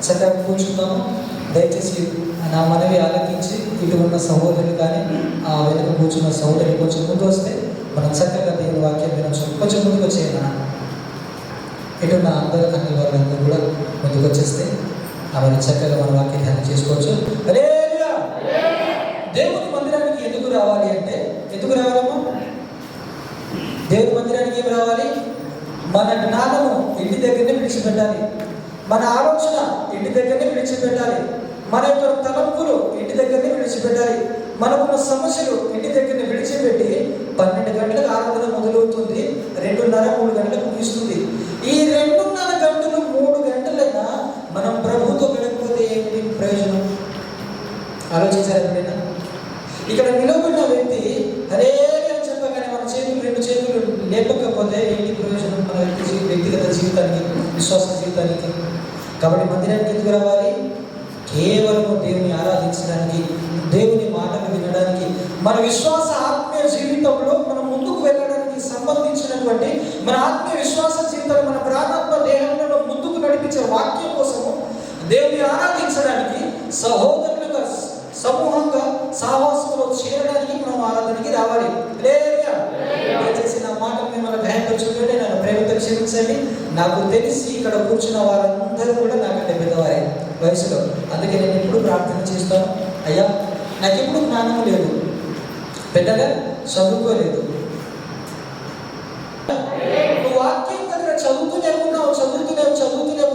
చక్కగా కూర్చుందాము. దయచేసి నా మనవి ఆలకించి ఇటు ఉన్న సహోదరులు కానీ ఆ వెనుక కూర్చున్న సహోదరులు కొంచెం ముందు వస్తే మనం చక్కగా దేవుని వాక్యం వినొచ్చు. కొంచెం ముందుకు వచ్చేయనా, ఇటున్న అందరూ అన్ని వాళ్ళందరూ కూడా ముందుకు వచ్చేస్తే అవన్నీ చక్కగా మన వాక్యం ధ్యానం చేసుకోవచ్చు. హల్లెలూయా. దేవుని మందిరానికి ఎందుకు రావాలి అంటే, ఎందుకు రావాలమ్మా? దేవుని మందిరానికి ఏం రావాలి? మన జ్ఞానము ఇంటి దగ్గరనే విడిచిపెట్టాలి, మన ఆలోచన ఇంటి దగ్గరనే విడిచిపెట్టాలి, మన యొక్క తలంపులు ఇంటి దగ్గరనే విడిచిపెట్టాలి, మనకున్న సమస్యలు ఇంటి దగ్గరనే విడిచిపెట్టి 12 గంటలకు ఆరాధన మొదలవుతుంది, 2:30-3 గంటలకు ముగిస్తుంది. ఈ 2:30 గంటలు 3 గంటలైనా మనం ప్రభుతో గడపకపోతే ఏంటి ప్రయోజనం? ఆలోచించారు ఎప్పుడైనా? ఇక్కడ నిలబడిన వ్యక్తి అరే అని చెప్పగానే మన చేతులు 2 చేతులు లేపకపోతే ఏంటి ప్రయోజనం మన వ్యక్తిగత జీవితానికి, విశ్వాస జీవితానికి? కాబట్టి మందిరానికి ఎందుకు రావాలి? కేవలము దేవుని ఆరాధించడానికి, దేవుని మాటలు వినడానికి, మన విశ్వాస ఆత్మీయ జీవితంలో మనం ముందుకు వెళ్ళడానికి సంబంధించినటువంటి మన ఆత్మీయ విశ్వాస జీవితాలు, మన ప్రాణాత్మ దేహంలో ముందుకు నడిపించే వాక్యం కోసము దేవుని ఆరాధించడానికి, సహోదరులుగా సమూహంగా సహవాసంలో చేరడానికి మనం ఆరాధనకి రావాలి. దయచేసి నా మాట మిమ్మల్ని భయంగా చూడండి, నన్ను ప్రేమతో క్షమించండి. నాకు తెలిసి ఇక్కడ కూర్చున్న వారందరూ కూడా నాకంటే పెద్దవారే వయసులో. అందుకే నేను ఎప్పుడు ప్రార్థన చేస్తాను, అయ్యా నాకు ఎప్పుడు జ్ఞానం లేదు, పెద్దగా చదువుకోలేదు, నువ్వు వాక్యం దగ్గర చదువుతూనే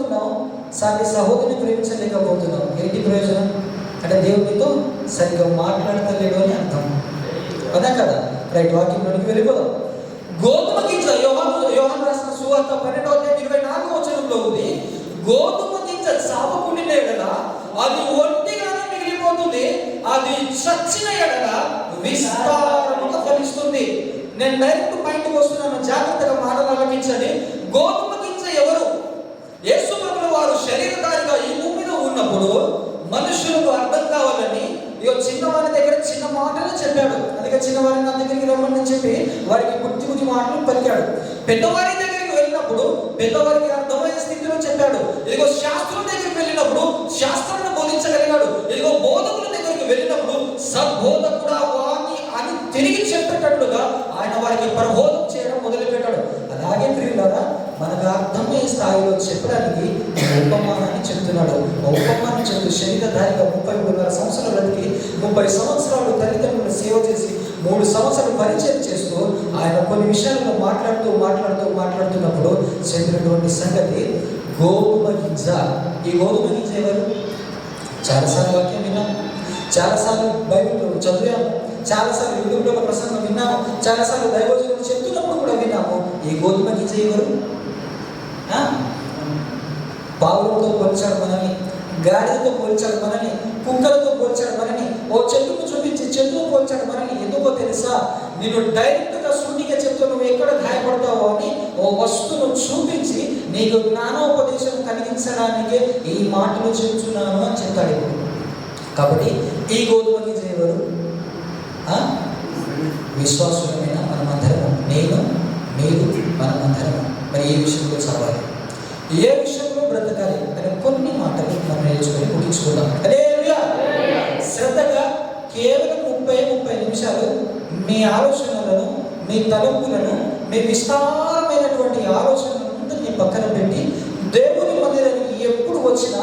ఉన్నావు సాటి సహోదరిని ప్రేమించలేకపోతున్నావు. ఏంటి ప్రయోజనం? అంటే దేవునితో సరిగ్గా మాట్లాడతలేడు అని అర్థం, అదా కదా? రైట్, వాక్యంలోనికి వెళ్ళిపోదాం. గోధుమ గింజ, యోహాను రాసిన సువార్త 12:24 ఉంది. గోధుమ గింజ చావకుండిన ఎడల అది ఒంటిగానే మిగిలిపోతుంది, అది చచ్చిన ఎడల విస్తారముగా ఫలిస్తుంది. నేను డైరెక్ట్ పాయింట్కి వస్తున్నాను, జాగ్రత్తగా మాటలు ఆలకించండి. గోధుమ గింజ ఎవరు? యేసు ప్రభువు వారు శరీరధారిగా ఈ భూమిలో ఉన్నప్పుడు మనుషులకు అర్థం కావాలని చిన్నవారి దగ్గర చిన్న మాటలు చెప్పాడు. అందుకే చిన్నవారిని నా దగ్గరికి రమ్మని చెప్పి వారికి బుద్ధి మాటలు పలికాడు. పెద్దవారి దగ్గరికి వెళ్ళినప్పుడు పెద్దవారికి అర్థమయ్యే స్థితిలో చెప్పాడు. ఇదిగో శాస్త్రం దగ్గరికి వెళ్ళినప్పుడు శాస్త్రాన్ని బోధించగలిగాడు. ఇదిగో బోధకుల దగ్గరికి వెళ్ళినప్పుడు సద్బోధకుడా వాణి అని తిరిగి చెప్పేటట్లుగా ఆయన వారికి ప్రబోధం చేయడం మొదలుపెట్టాడు. అలాగే ప్రియులారా, మనకు అర్థమయ్యే స్థాయిలో చెప్పడానికి ఉపమానాన్ని చెప్తున్నాడు. ఉపమానం చెప్తూ శరీరధారిగా 33 సంవత్సరాలు బ్రతికి 30 సంవత్సరాలు తల్లిదండ్రులు సేవ చేసి 3 సంవత్సరాలు పరిచయం చేస్తూ ఆయన కొన్ని విషయాలను మాట్లాడుతున్నప్పుడు చెప్పినటువంటి సంగతి గోధుమ గింజ. ఈ గోధుమ గింజ ఎవరు? చాలాసార్లు వాక్యం విన్నాము, చాలాసార్లు బైబిల్లో చదివాము, చాలాసార్లు యూట్యూబ్లో ప్రసంగం విన్నాము, చాలాసార్లు దైవజనులు చెప్తున్నప్పుడు కూడా విన్నాము. ఈ గోధుమ గింజ ఎవరు? పావులతో పోల్చాడు మనని, గాడిదతో పోల్చాడు మనని, కుక్కలతో పోల్చాడు మనని, ఓ చెట్టును చూపించి చెట్టును పోల్చాడు మనని. ఎందుకో తెలుసా? నేను డైరెక్ట్గా సూటిగా చెప్తూ నువ్వు ఎక్కడ గాయపడతావో అని ఓ వస్తువును చూపించి నీకు జ్ఞానోపదేశం కలిగించడానికే ఈ మాటలు చెప్తున్నాను అని చెప్తాడు. కాబట్టి ఈ గోధుమ గింజ ఎవరు? విశ్వాసులమైన మనమందరము, నేను మీరు మనమందరము. మరి ఏ విషయంలో చదవాలి, ఏ విషయంలో బ్రతకాలి అనే కొన్ని మాటలు మనం నేర్చుకొని ముగించుకుందాం. హల్లెలూయా. శ్రద్ధగా కేవలం 30 నిమిషాలు మీ ఆలోచనలను, మీ తలంపులను, మీ విస్తారమైనటువంటి ఆలోచనలందరినీ పక్కన పెట్టి దేవుని మందిరానికి ఎప్పుడు వచ్చినా,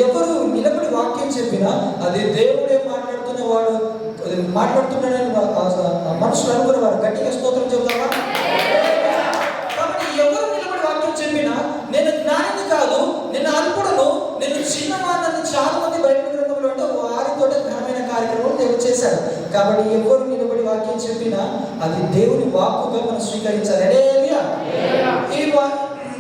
ఎవరు నిలబడి వాక్యం చెప్పినా అది దేవుడే మాట్లాడుతున్నాడని మనుషులు అనుకునే వారు గట్టిగా స్తోత్రం చెబుతారా? కాబట్టి ఎవరు నిలబడి వాక్యం చెప్పినా నేను జ్ఞానిని కాదు, నేను అల్పుడను, నేను చిన్నవాడిని చాలా మంది బయట గ్రంథంలో అంటే వారితో ఘనమైన కార్యక్రమం దేవుడు చేశాడు. కాబట్టి ఎవరు నిలబడి వాక్యం చెప్పినా అది దేవుని వాక్కుగా మనం స్వీకరించాలి. హల్లెలూయా.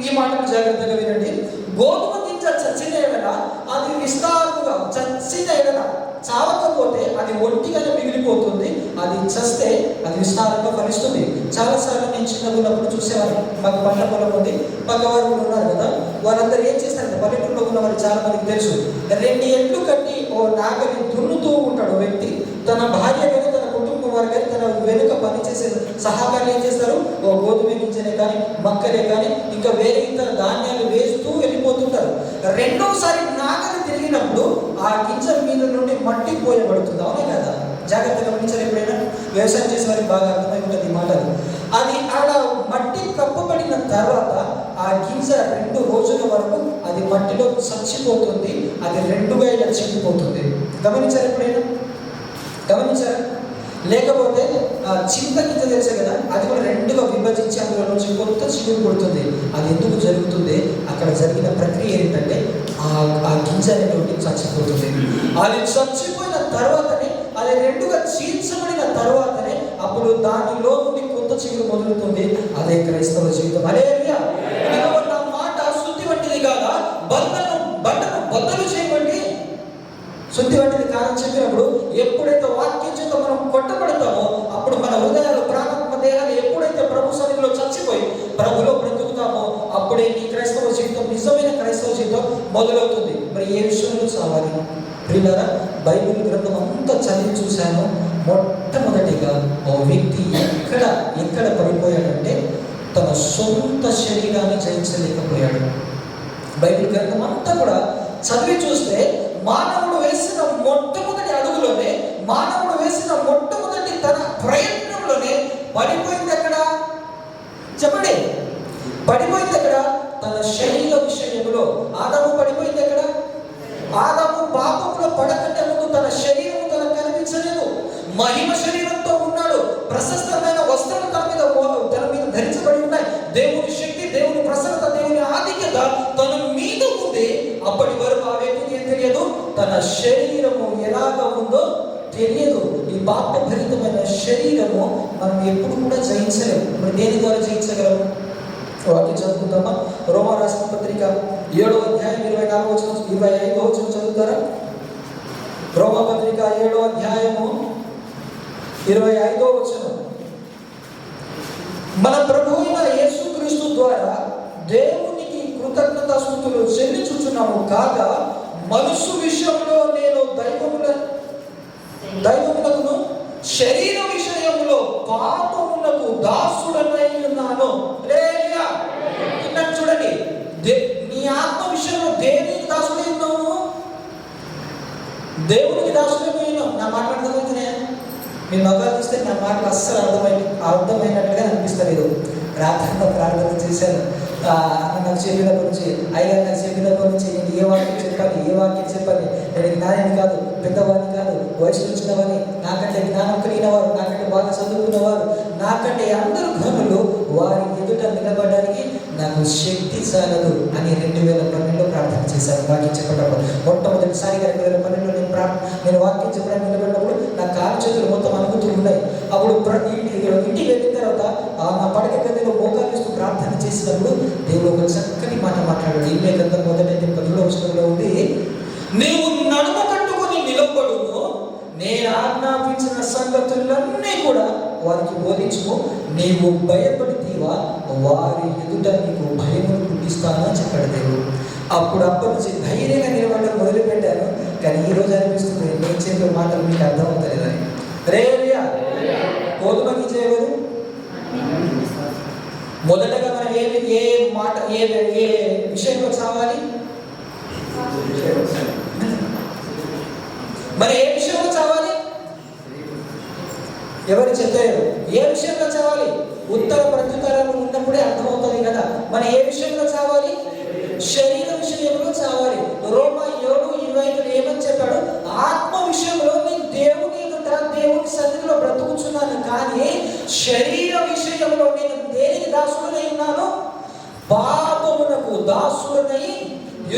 ఈ మాటను జాగ్రత్తగా వినండి. గోధుమ గింజ చచ్చిన ఎడల అది విస్తారముగా, చచ్చిన ఎడల చావకపోతే అది ఒంటిగానే మిగిలిపోతుంది, అది చస్తే అది విస్తారంగా ఫలిస్తుంది. చాలాసార్లు నేను చిన్నగా ఉన్నప్పుడు చూసేవాడిని. మాకు పంట పొలం ఉంది, పక్కవారు కూడా ఉన్నారు కదా, వాళ్ళందరూ ఏం చేస్తారంటే పల్లెటూరులో ఉన్న వాళ్ళు చాలా మందికి తెలుసు, 2 ఎడ్లు కట్టి ఓ నాగలి దున్నుతూ ఉంటాడు వ్యక్తి. తన భార్య కానీ తన కుటుంబం వారు కానీ తన వెనుక పనిచేసే సహకారులు ఏం చేస్తారు? ఓ గోధుమ గింజనే కానీ మక్కలే కానీ ఇంకా వేరే ఇతర ధాన్యాలు వేస్తూ వెళ్ళిపోతుంటారు. రెండోసారి నాగలి కొట్టినప్పుడు ఆ గింజ మీద నుండి మట్టి పోయబడుతుంది, అవునా కదా? జాగ్రత్తగా గమనించారు. ఎప్పుడైనా వ్యవసాయం చేసే వారికి బాగా అర్థమై ఉంటుంది ఈ మాటలు. అది అలా మట్టి కప్పబడిన తర్వాత ఆ గింజ 2 రోజుల వరకు అది మట్టిలో చచ్చిపోతుంది, అది 2గా ఇలా చిక్కిపోతుంది. గమనించారు ఎప్పుడైనా? గమనించారా? లేకపోతే చింత గింజ తెలుసు కదా, అది కూడా 2గా విభజించి అందులో నుంచి కొత్త చిగురు కొడుతుంది. అది ఎందుకు జరుగుతుంది? అక్కడ జరిగిన ప్రక్రియ ఏంటంటే ఆ గింజ అనేటువంటి చచ్చిపోతుంది. అది చచ్చిపోయిన తర్వాతనే, అది 2గా చీల్చబడిన తర్వాతనే అప్పుడు దానిలో నుండి కొత్త చిగురు మొదలుతుంది. అదే క్రైస్తవ జీవితం. హల్లెలూయా. నా మాట శుద్ధి వంటిది కాదా, బండను బద్దలు చేయబడి శుద్ధి వంటిది కాదని చెప్పినప్పుడు, ఎప్పుడైతే వాక్యం చేత మనం కొట్టబడతామో అప్పుడు మన హృదయాలు, ప్రాణాత్మ దేహాలు ఎప్పుడైతే ప్రభు సన్నిధిలో చచ్చిపోయి ప్రభులో బ్రతుకుతామో అప్పుడే ఈ క్రైస్తవ జీవితం, నిజమైన క్రైస్తవ జీవితం మొదలవుతుంది. మరి ఏ విషయంలో చావాలి ప్రియులారా? బైబిల్ గ్రంథం అంతా చదివి చూశాను. మొట్టమొదటిగా ఓ వ్యక్తి ఎక్కడ పడిపోయాడంటే తన సొంత శరీరాన్ని జయించలేకపోయాడు. బైబిల్ గ్రంథం అంతా కూడా చదివి చూస్తే మానవుడు వేసిన మొట్టమొదటి అడుగులోనే, మానవుడు వేసిన మొట్టమొదటి తన ప్రయత్నంలోనే పడిపోయింది ఎక్కడ చెప్పండి? పడిపోయింది ఎక్కడ? తన శరీర విషయంలో. ఆదాము పడిపోయింది ఎక్కడ? ఆదాము పాపంలో పడకంటే ముందు తన శరీరం తనకు కనిపించలేదు. మహిమ శరీరంతో ఉన్నాడు. ప్రశస్తమైన వస్త్రాలు తన మీద ధరించబడి ఉన్నాయి. దేవుని శక్తి, దేవుని ప్రసన్నత, దేవుని ఆధిక్యత తన మీద ఉంది. అప్పటి వరకు ఆ వ్యక్తికి ఏం తెలియదు? తన శరీరము ఎలాగా ఉందో తెలియదు. ఈ పాపభరితమైన శరీరము మనం ఎప్పుడు కూడా జయించలేము. మరి దేని ద్వారా జయించగలము? వాక్యం చదువుకుందామా? రోమా రాసిన పత్రిక 7వ అధ్యాయం 24వ వచనం 25వ వచనం చదువుతారా? రోమా పత్రిక 7వ అధ్యాయము 25వ వచనం. మన ప్రభు అయిన యేసుక్రీస్తు ద్వారా దేవునికి కృతజ్ఞతాస్తుతులు చెల్లించుచున్నాము కాగా, మనసు విషయంలో నేను దైవమునకును శరీర విషయంలో పాపమునకు దాసుడనై ఉన్నాను. హల్లెలూయా. ఇక్కడ చూడండి, నీ ఆత్మ విషయంలో దేనికి దాసుడై ఉన్నావు? దేవునికి దాసుడై ఉన్నావు. నా మాట అర్థమవుతున్నాయా? మీ మగాలు చూస్తే నా మాటలు అస్సలు అర్థమైనట్టుగా అనిపిస్తలేదు. ప్రార్థన చేశాను. నాకు చెప్పినప్పటి నుంచి, అయ్యా నాకు చెప్పినప్పటి నుంచి నేను ఏ వాక్యం చెప్పాలి, నేను జ్ఞానాన్ని కాదు, పెద్దవాడిని కాదు, వయసు వచ్చినవాడిని, నాకంటే జ్ఞానం కలిగిన వారు, నాకంటే బాగా చదువుకున్నవారు, నాకంటే అందరూ ఘనులు, వారి ఎదుట నిలబడడానికి నాకు శక్తి చాలదు అని 2012లో ప్రార్థన చేశాను. వాక్యం చెప్పేటప్పుడు మొట్టమొదటిసారిగా 2012లో నేను వాక్యం చెప్పడానికి నిలబడినప్పుడు నా కాలు చేతులు మొత్తం అనుభూతూ ఉన్నాయి. అప్పుడు ఇంటికి వెళ్ళిన తర్వాత నా పడక గదిలో మోకాలిస్తూ ప్రార్థన చేసినప్పుడు దేవుడు ఒక చక్కని మాట మాట్లాడాడు. ఇల్లే గ్రంథం 10వ వచనంలో ఉంది, నీవు నడుము కట్టుకొని నిలబడును, నేను ఆజ్ఞాపించిన సంగతులన్నీ కూడా వారికి బోధించుము, నీవు భయపడితేవా వారి ఎదుట నీకు భయమును పుట్టిస్తాను అని చెప్పాడు దేవుడు. అప్పటి నుంచి ధైర్యంగా నిలబడడం మొదలుపెట్టాను. కానీ ఈ రోజు అనిపిస్తుంది నేను చెప్పే మాటలు మీకు అర్థమవుతలేదని. హల్లెలూయా. గోధుమకి చేయలేదు. మొదటగా మనం ఏ విషయంలో చావాలి? మరి ఏ విషయంలో చావాలి? ఎవరు చెప్పారు? ఏ విషయంలో చావాలి? ఉత్తర ప్రత్యుత్తరాలు ఉన్నప్పుడే అర్థమవుతుంది కదా. మరి ఏ విషయంలో చావాలి? శరీర విషయంలో చావాలి. రోమా 7:25 ఏమని చెప్పాడు? ఆత్మ విషయంలో నేను దేవుని సన్నిధిలో బ్రతుకుచున్నాను, కానీ శరీర విషయంలో నేను దేనికి దాసుడనై ఉన్నాను? పాపమునకు దాసుడనై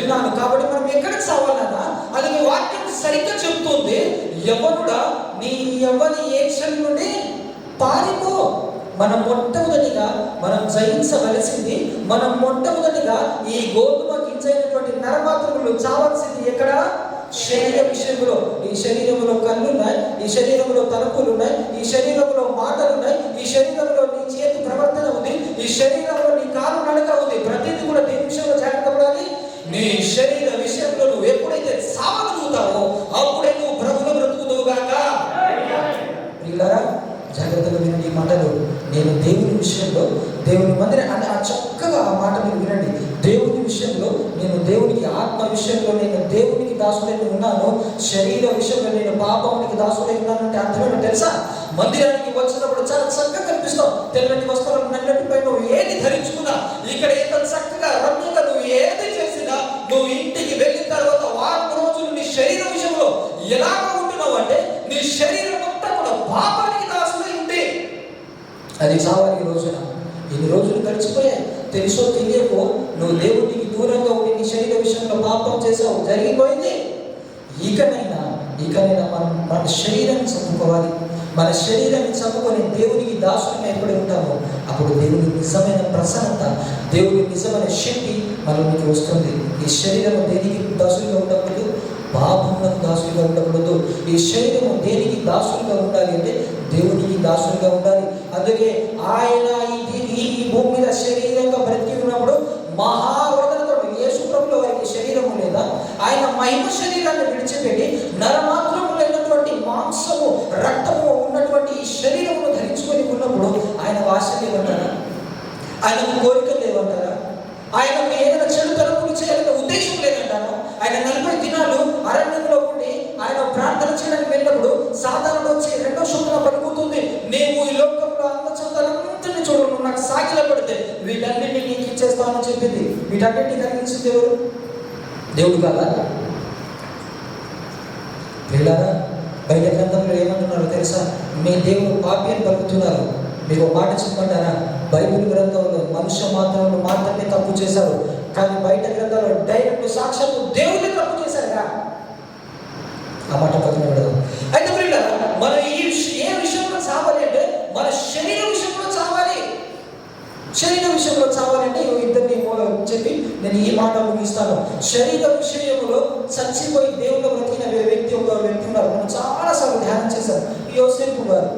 ఉన్నాను. కాబట్టి మనం ఎక్కడికి చావాలన్నా అది మీ వాక్యం సరిగ్గా చెప్తుంది. యవ్వనుడా, నీ యవ్వన ఏక్షల నుండి పారిపో. మనం మొట్టమొదటిగా మనం జయించవలసింది, మనం మొట్టమొదటిగా ఈ గోధుమ గింజైనటువంటి నరమాతృలు చావాల్సింది ఎక్కడ? శరీర విషయంలో. ఈ శరీరంలో కళ్ళు ఉన్నాయి, ఈ శరీరంలో తలుపులు ఉన్నాయి, ఈ శరీరంలో మాటలు ఉన్నాయి, ఈ శరీరంలో నీ చేతి ప్రవర్తన ఉంది, ఈ శరీరంలో నీ కాలు నడక ఉంది. ప్రతిదీ కూడా దేని విషయంలో జాగ్రత్త పడాలి? నీ శరీర విషయంలో నువ్వు ఎప్పుడైతే సావగలుగుతావో అప్పుడే నువ్వు ప్రభువులో బ్రతుకుతావు గాక. ప్రియులారా, జాగ్రత్తగా వినండి ఈ మాటలు. నేను దేవుని విషయంలో, దేవుని మందిరం అంటే చక్కగా ఆ మాట మీరు వినండి. దేవుని విషయంలో విషయంలో నేను దేవునికి, ఆత్మ విషయంలో నేను దేవునికి దాసుడై ఉన్నాను, శరీర విషయంలో నేను పాపానికి దాసుడై ఉన్నాను అంటే అర్థమేంటో తెలుసా? మందిరానికి వచ్చినప్పుడు చాలా చక్కగా కనిపిస్తావు, తెల్లటి వస్త్రాలు, నల్లటిపై నువ్వు ఏది ధరించుకున్నా, ఇక్కడ ఎంత చక్కగా రమ్యంగా నువ్వు ఏది చేసినా, నువ్వు ఇంటికి వెళ్ళిన తర్వాత వారం రోజులు నీ శరీర విషయంలో ఎలాగ ఉంటున్నావు అంటే నీ శరీరం అంతా కూడా పాపానికి దాసుడై ఉంది. అది చావాలి. ఈ రోజున ఇన్ని రోజులు గడిచిపోయాయి, తెలుసో తెలియకో నువ్వు దేవుడికి దూరంగా ఉండి నీ శరీర విషయంలో పాపం చేసావు, జరిగిపోయింది. ఇకనైనా మనం మన శరీరాన్ని చంపుకోవాలి. మన శరీరాన్ని చంపుకొని దేవునికి దాసులుగా ఎప్పుడు ఉంటామో అప్పుడు దేవుని నిజమైన ప్రసన్నత, దేవుని నిజమైన శక్తి మనకి వస్తుంది. ఈ శరీరం దేనికి దాసులుగా ఉండకూడదు, పాపములకు దాసులుగా ఉండకూడదు. ఈ శరీరము దేనికి దాసులుగా ఉండాలి అంటే దేవునికి దాసులుగా ఉండాలి. అందుకే ఆయన ఈ భూమి మీద శరీరంగా బ్రతికి ఉన్నప్పుడు మహావదనతో యేసు ప్రభువుల వారికి శరీరము లేదా, ఆయన మహిమ శరీరాన్ని విడిచిపెట్టి నరమాత్రము లేనటువంటి మాంసము, రక్తము ఉన్నటువంటి ఈ శరీరమును ధరించుకొని ఉన్నప్పుడు ఆయన ఆశ లేవంటారా? ఆయనకు కోరికలు లేవంటారా? ఆయనకు ఏదైనా చెడు తలపులు చేయాలనే ఉద్దేశం లేదంటారా? ఆయన 40 దినాలు అరణ్యంలో ఉండి ఆయన ప్రార్థన చేయడానికి వెళ్ళినప్పుడు సాధారణ వచ్చి రెండో శోధన పలుకుతుంది, నేను ఈ లోకంలో అందచందనంతని చూడను, నాకు సాగిల పడితే వీటన్నిటిని నీకు ఇచ్చేస్తానని చెప్పింది. వీటన్నిటిని కలిగించింది ఎవరు? దేవుడు కాదా? పిల్లరా, బయట గ్రంథంలో ఏమంటున్నారో తెలుసా? మీ దేవుడు పాపి అని పలుకుతున్నారు. మీకు మాట చెప్పమంటారా? బైబిల్ గ్రంథంలో మనుష్య మాత్రంలో మాత్రమే తప్పు చేశారు, కానీ బయట గ్రంథంలో డైరెక్ట్ సాక్షాత్తు దేవుని తప్పు చేశారుగా. ఆ మాట పక్కన పెడదాం. అయితే పిల్లరా, మన ఏ విషయంలో చావాలి అంటే మన శరీర విషయంలో చావాలి. శరీర విషయంలో చావాలంటే ఇద్దరిని చెప్పి నేను ఈ మాట ముగిస్తాను. శరీర విషయంలో చచ్చిపోయి దేవుడు బ్రతికిన వ్యక్తి ఉన్నారు. మనం చాలాసార్లు ధ్యానం చేశాం. యోసేపు గారు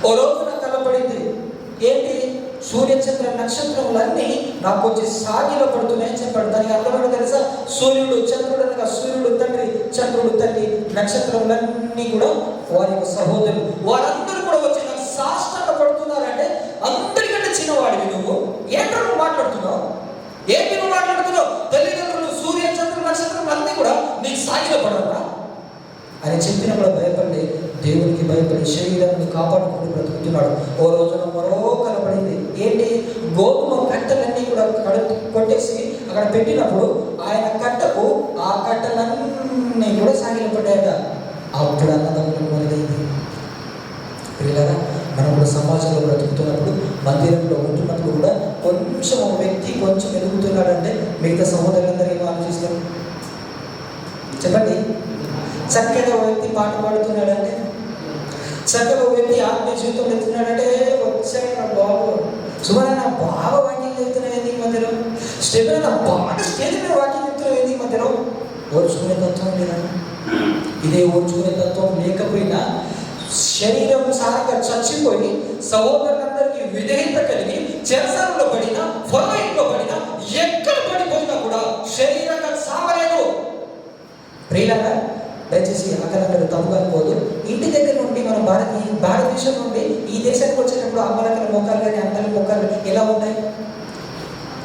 ఓ రోజు నాకు కనపడింది. ఏంటి? సూర్యచంద్ర నక్షత్రములన్నీ నాకు వచ్చి సాగిలో పడుతున్నాయని చెప్పాడు. దానికి అర్థమేంటో తెలుసా? సూర్యుడు, చంద్రుడు అనగా సూర్యుడు తండ్రి, చంద్రుడు తల్లి, నక్షత్రములన్నీ కూడా వారి యొక్క సహోదరులు, వారందరూ కూడా వచ్చి నాకు సాష్టాంగ పడుతున్నారంటే అందరికంటే చిన్నవాడివి నువ్వు. ఏంటో నువ్వు మాట్లాడుతున్నావు? ఏంటి నువ్వు మాట్లాడుతున్నావు? తల్లిదండ్రులు, సూర్య, చంద్ర, నక్షత్రములు అన్నీ కూడా నీకు సాగిలో పడరా అని చెప్పినప్పుడు భయపడి దేవునికి భయపడి శరీరాన్ని కాపాడుకుంటూ బ్రతుకుతున్నాడు. ఓ రోజున మరో కనపడింది. ఏంటి? గోధుమ కట్టలన్నీ కూడా కొట్టేసి అక్కడ పెట్టినప్పుడు ఆయన కట్టకు ఆ కట్టలన్నీ కూడా సాగిలపడ్డాయట. అప్పుడు అన్నదమ్ములు మొదలైంది. పిల్లరా, మనం కూడా సమాజంలో బ్రతుకుతున్నప్పుడు, మందిరంలో ఉంటున్నప్పుడు కూడా కొంచెం ఒక వ్యక్తి కొంచెం ఎదుగుతున్నాడంటే మిగతా సహోదరులందరూ ఏమో ఆలోచిస్తారు చెప్పండి. చక్కగా ఒక వ్యక్తి పాట పాడుతున్నాడంటే, చక్కగా ఒక వ్యక్తి ఆత్మీయ జీవితం ఎత్తున్నాడంటే వచ్చాక నా బాబు సుమారు బాగా వాక్యం చెప్తున్నాయి ఈ మధ్యలో, స్టేజ్ బాగా స్టేజ్ మీద వాక్యం చెప్తున్నాయి ఈ మధ్యలో. ఓర్చుకునే తత్వం లేదా? ఇదే ఓర్చుకునే తత్వం లేకపోయినా శరీరం సారంగా చచ్చిపోయి సహోదరులందరికీ విధేయత కలిగి చెరసాలలో పడినా, ఫొలైట్లో పడినా, ఎక్కడ పడిపోయినా కూడా శరీరంగా సావలేదు. ప్రియులారా, దయచేసి అక్కడ తప్పుగా పోదు. ఇంటి దగ్గర నుండి మనం భారతదేశం నుండి ఈ దేశానికి వచ్చేటప్పుడు అమ్మలకల మొక్కలు కానీ అమ్మల మొక్కలు ఎలా ఉంటాయి?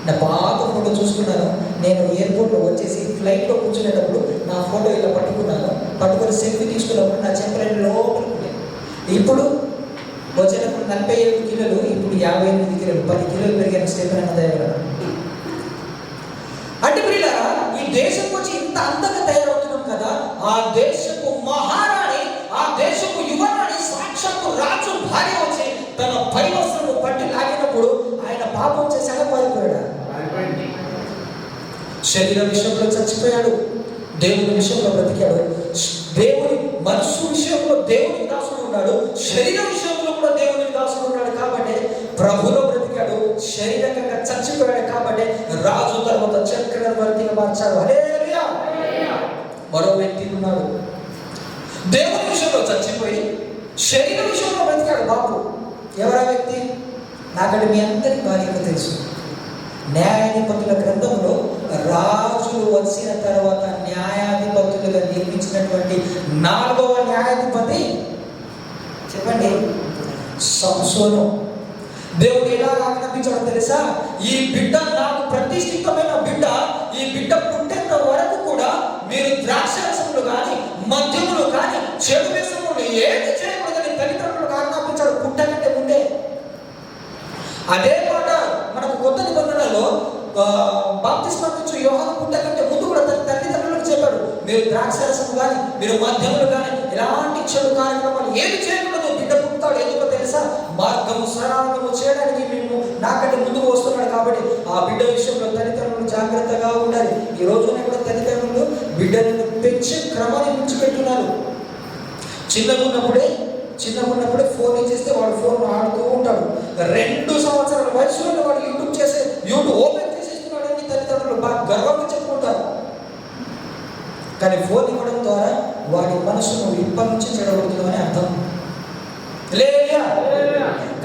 నా పాత ఫోటో చూసుకున్నాను. నేను ఎయిర్పోర్ట్లో వచ్చేసి ఫ్లైట్లో కూర్చునేటప్పుడు నా ఫోటో ఇలా పట్టుకొని సెల్ఫీ తీసుకున్నప్పుడు నా చెంపలు లోపలికి. ఇప్పుడు వచ్చేటప్పుడు 47 కిలోలు, ఇప్పుడు 58 కిలోలు, 10 కిలోలు పెరిగాను. స్టేషన్ దయవల్ల అంటే పిల్లరా, ఈ దేశం వచ్చి ఇంత అందంగా తయారవుతున్నాం కదా. ఆ దేశపు మహారాణి, ఆ దేశపు యువరాణి, సాక్షాత్తు రాజు భార్య వచ్చి తన పై వస్త్రము పట్టి లాగినప్పుడు ఆయన పాపం చేశాక పారిపోయాడు. శరీర విషయంలో చచ్చిపోయాడు, దేవుని విషయంలో బ్రతికాడు. దేవుని మనస్సు విషయంలో దేవునికి దాసుడు ఉన్నాడు, శరీర విషయంలో కూడా దేవునికి దాసుడు ఉన్నాడు. కాబట్టి ప్రభులో బ్రతికాడు, శరీరకంగా చచ్చిపోయాడు. కాబట్టి రాజు తర్వాత చక్రవర్తిగా మార్చాడు. హల్లెలూయా. మరో వ్యక్తి ఉన్నాడు, దేవుని విషయంలో చచ్చిపోయి శరీర విషయంలో బ్రతికాడు బాబు. ఎవరా వ్యక్తి? నాకంటే మీ అందరికీ బాగా తెలుసు. న్యాయాధిపతుల గ్రంథంలో రాజులు వచ్చిన తర్వాత న్యాయాధిపతులుగా నిర్మించినటువంటి 4వ న్యాయాధిపతి చెప్పండి, సంసోను. దేవుడు ఎలా ఆజ్ఞాపించాడు ఆజ్ఞాపించాడో తెలుసా? ఈ బిడ్డ నాకు ప్రతిష్ఠితమైన బిడ్డ, ఈ బిడ్డ పుట్టేంత వరకు కూడా మీరు ద్రాక్షరసములు కానీ మద్యములు కానీ చెడు వ్యసనములు ఏది చేయకూడదని తల్లిదండ్రులకు ఆజ్ఞాపించాడు పుట్టకంటే ముందే. అదే మాట మనకు కొత్త నిబంధనలో బాప్తిస్మం నుంచి యోహాను పుట్టకంటే ముందు కూడా తన తల్లిదండ్రులకు చెప్పాడు, మీరు ద్రాక్షరసము కానీ మీరు మద్యములు కానీ ఎలాంటి చెడు కార్యక్రమాలు ఏది చేయకూడదు. బిడ్డ పుట్టాడు ఎందుకో తెలుసా? మార్గము సరళము చేయడానికి మేము నాకంటే ముందుకు వస్తున్నాడు కాబట్టి ఆ బిడ్డ విషయంలో తల్లిదండ్రులు జాగ్రత్తగా ఉండాలి. ఈ రోజున కూడా తల్లిదండ్రులు బిడ్డలను పెంచే క్రమాన్ని విడిచిపెట్టున్నారు. చిన్నగా ఉన్నప్పుడే ఫోన్ ఇచ్చేస్తే వాడు ఫోన్ ఆడుతూ ఉంటాడు. 2 సంవత్సరాల వయసులో వాడు యూట్యూబ్ ఓపెన్ చేసేస్తున్నాడని తల్లిదండ్రులు బాగా గర్వంగా చెప్పుకుంటారు. కానీ ఫోన్ ఇవ్వడం ద్వారా వాడి మనసును ఇప్పటి నుంచి చెడగొడుతుందని అర్థం.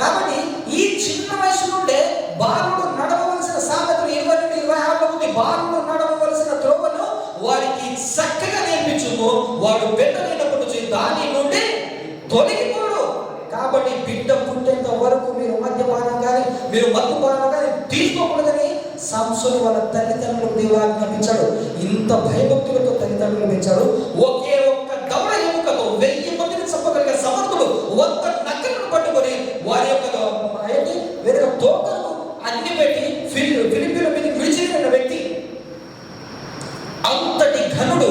కాబట్టి ఈ చిన్న వయసు నుండే బాలుడు నడవవలసిన సామెతలు 20-26 ఉంది. బాలుడు నడవవలసిన త్రోవను వారికి చక్కగా నేర్పించుము, వాడు పెట్టలేనప్పటి నుంచి దాని నుండి తొలగిపోడు. కాబట్టి బిడ్డ పుట్టేంత వరకు మీరు మద్యపానం కానీ మీరు మద్యపానం కానీ తీసుకోకూడదని సంసోను వాళ్ళ తల్లిదండ్రులకు దేవుడు ఆజ్ఞాపించాడు. ఇంత భయభక్తులతో తల్లిదండ్రులు పెంచాడు. ఒకే ఒక్క దవడ ఎముకతో 1000 మందిని చంపగలిగే సమర్థుడు 100 నక్కలను పట్టుకొని వారి యొక్క వేరే తోకను అన్ని పెట్టి ఫిలిప్పీల మీద విడిచిపోయిన వ్యక్తి. అంతటి ఘనుడు,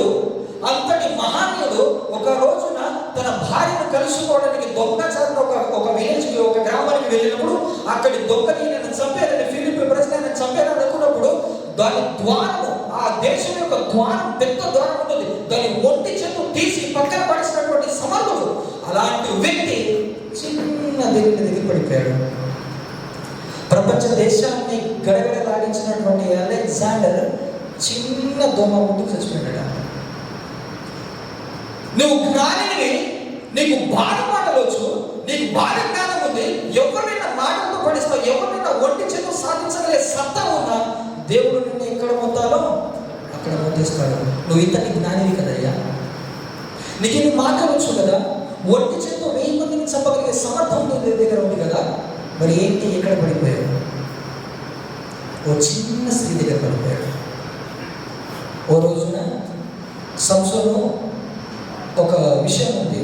అంతటి మహానీయుడు ఒక రోజున తన భార్యను కలుసుకోవడానికి దొంగచారులు ఒక విలేజ్కి ఒక గ్రామానికి వెళ్ళినప్పుడు అక్కడి దొంగని నేను చంపానని ఫిలిప్పీ ప్రజలను చంపానని అనుకున్నప్పుడు దాని ద్వారము, ఆ దేశం యొక్క ద్వారం పెద్ద ద్వారం ఉంటుంది, దాని ఒంటి చెట్టు తీసి పక్కన పడిసినటువంటి సమర్థుడు. అలాంటి వ్యక్తి చిన్న దేవుని దగ్గర పడిపోయాడు. ప్రపంచ దేశాన్ని గడగడలాడించినటువంటి అలెగ్జాండర్ చిన్న దొంగ ముందుకు చచ్చిపోయాడు. నువ్వు జ్ఞానిని, నీకు బాధ మాటలవచ్చు, నీకు బాధ జ్ఞానం ఉంది, ఎవరినైనా మాటలతో పడిస్తావు, ఎవరినైనా ఒంటి చేతో సాధించగలే సత్తా ఉన్నా దేవుడు నిన్ను ఎక్కడ మొత్తాలో అక్కడ మొత్తిస్తాడు. నువ్వు ఇంతటి జ్ఞానివి కదయ్యా, నీకు ఇన్ని మాటలవచ్చు కదా, ఒంటి చేతో 1000 మందిని చంపగలిగే సమర్థం దగ్గర ఉంది కదా, మరి ఏంటి ఎక్కడ పడిపోయాడు? ఓ చిన్న స్త్రీ దగ్గర పడిపోయాడు. ఓ రోజున సంసోను ఒక విషయం ఉంది,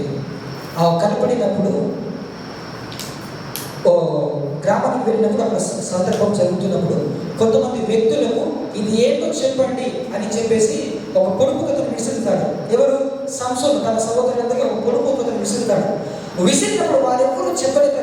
ఆ కనపడినప్పుడు ఓ గ్రామానికి వెళ్ళినప్పుడు అక్కడ సందర్భం జరుగుతున్నప్పుడు కొంతమంది వ్యక్తులకు ఇది ఏంటో చెప్పండి అని చెప్పేసి ఒక పొడుపు కథను విసురుతాడు. ఎవరు? సంసోను తన సహోదరులందరికీ ఒక పొడుపు కథను విసురుతాడు. విసిరినప్పుడు వారెవరు చెప్పలేక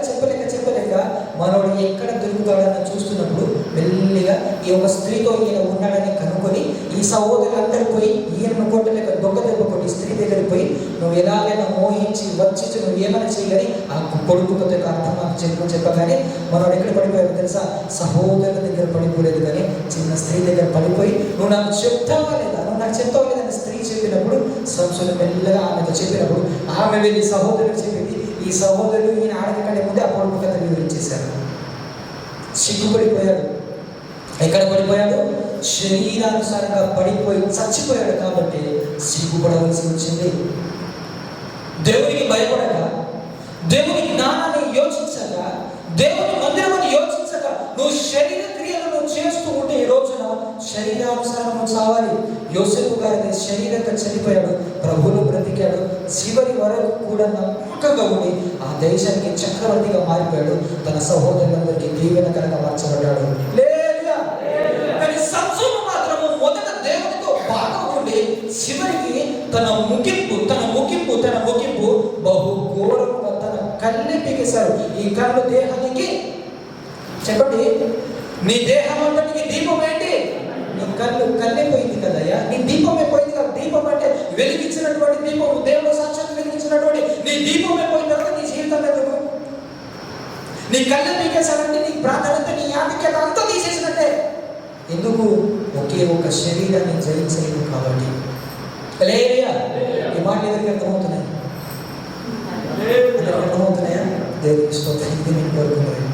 మనోడు ఎక్కడ దొరుకుతాడని చూస్తున్నప్పుడు మెల్లిగా ఈ ఒక స్త్రీతో ఈయన ఉన్నాడని కనుక్కొని ఈ సహోదరులందరూ పోయి ఈయనను కొట్టలేక దొంగ దెబ్బ కొట్టి స్త్రీ దగ్గరికి పోయి నువ్వు ఎలాగైనా మోహించి వంచి నువ్వు ఏమైనా చేయని ఆ కొడుకు కొత్త అర్థం నాకు చెప్పగానే మనోడు ఎక్కడ పడిపోయాడు తెలుసా? సహోదరుల దగ్గర పడిపోలేదు కానీ చిన్న స్త్రీ దగ్గర పడిపోయి నువ్వు నాకు చెప్తావా లేదా, నువ్వు నాకు చెప్తావా లేదని స్త్రీ చెప్పినప్పుడు సంసోను మెల్లగా ఆమెతో చెప్పినప్పుడు ఆమె వెళ్ళి సహోదరులకు చెప్పింది. ఈ సహోదరుడు ఈయన ఆడకంటే ముందే ఆ పొడుపు కథ వివరించేశారు. సిగ్గుపడిపోయాడు. ఎక్కడ పడిపోయాడు? శరీరానుసారంగా పడిపోయి చచ్చిపోయాడు కాబట్టి సిగ్గుపడవలసి వచ్చింది. దేవునికి భయపడక, దేవుని జ్ఞానాన్ని యోచించక, దేవుని మందిరమని యోచించక నువ్వు శరీర క్రియలను చేస్తూ ఉంటే ఈ రోజున శరీరానుసారం చావాలి. యోసేపు గారి శరీరంగా చనిపోయాడు, ప్రభువులో బ్రతికాడు, చివరి వరకు కూడా నమ్మకంగా ఉండి ఆ దేశానికి చక్రవర్తిగా మారిపోయాడు, తన సహోదరులందరికీ దీవెనకరంగా మార్చబడ్డాడు. కానీ సంసోను మాత్రము మొదట దేవునితో బాగా ఉండి చివరికి తన ముగింపు బహు ఘోరంగా తన కళ్ళే పీకేశారు. ఈ కళ్ళు దేహానికి చెప్పండి, నీ దేహం అంటే దీపం ఏంటి? నీ కళ్ళే పోయింది కదయ్యా, నీ దీపమే పోయింది కదా. దీపం అంటే వెలిగించినటువంటి దీపం, దేవుడు సాక్షాత్ వెలిగించినటువంటి నీ దీపమే పోయిన తర్వాత నీ జీవితం ఎందుకు? నీ కళ్ళే పీకేశారంటే నీ ప్రార్థనంతా నీ యాదికి అంతా తీసేసినట్టే. ఎందుకు? ఒకే ఒక శరీరాన్ని జయించలేదు కాబట్టి. ఈ మాట ఎవరికి అర్థమవుతున్నాయి? అర్థమవుతున్నాయా? దేవుడికి స్తోత్రం. ఇది నేను కోరుకున్నాను.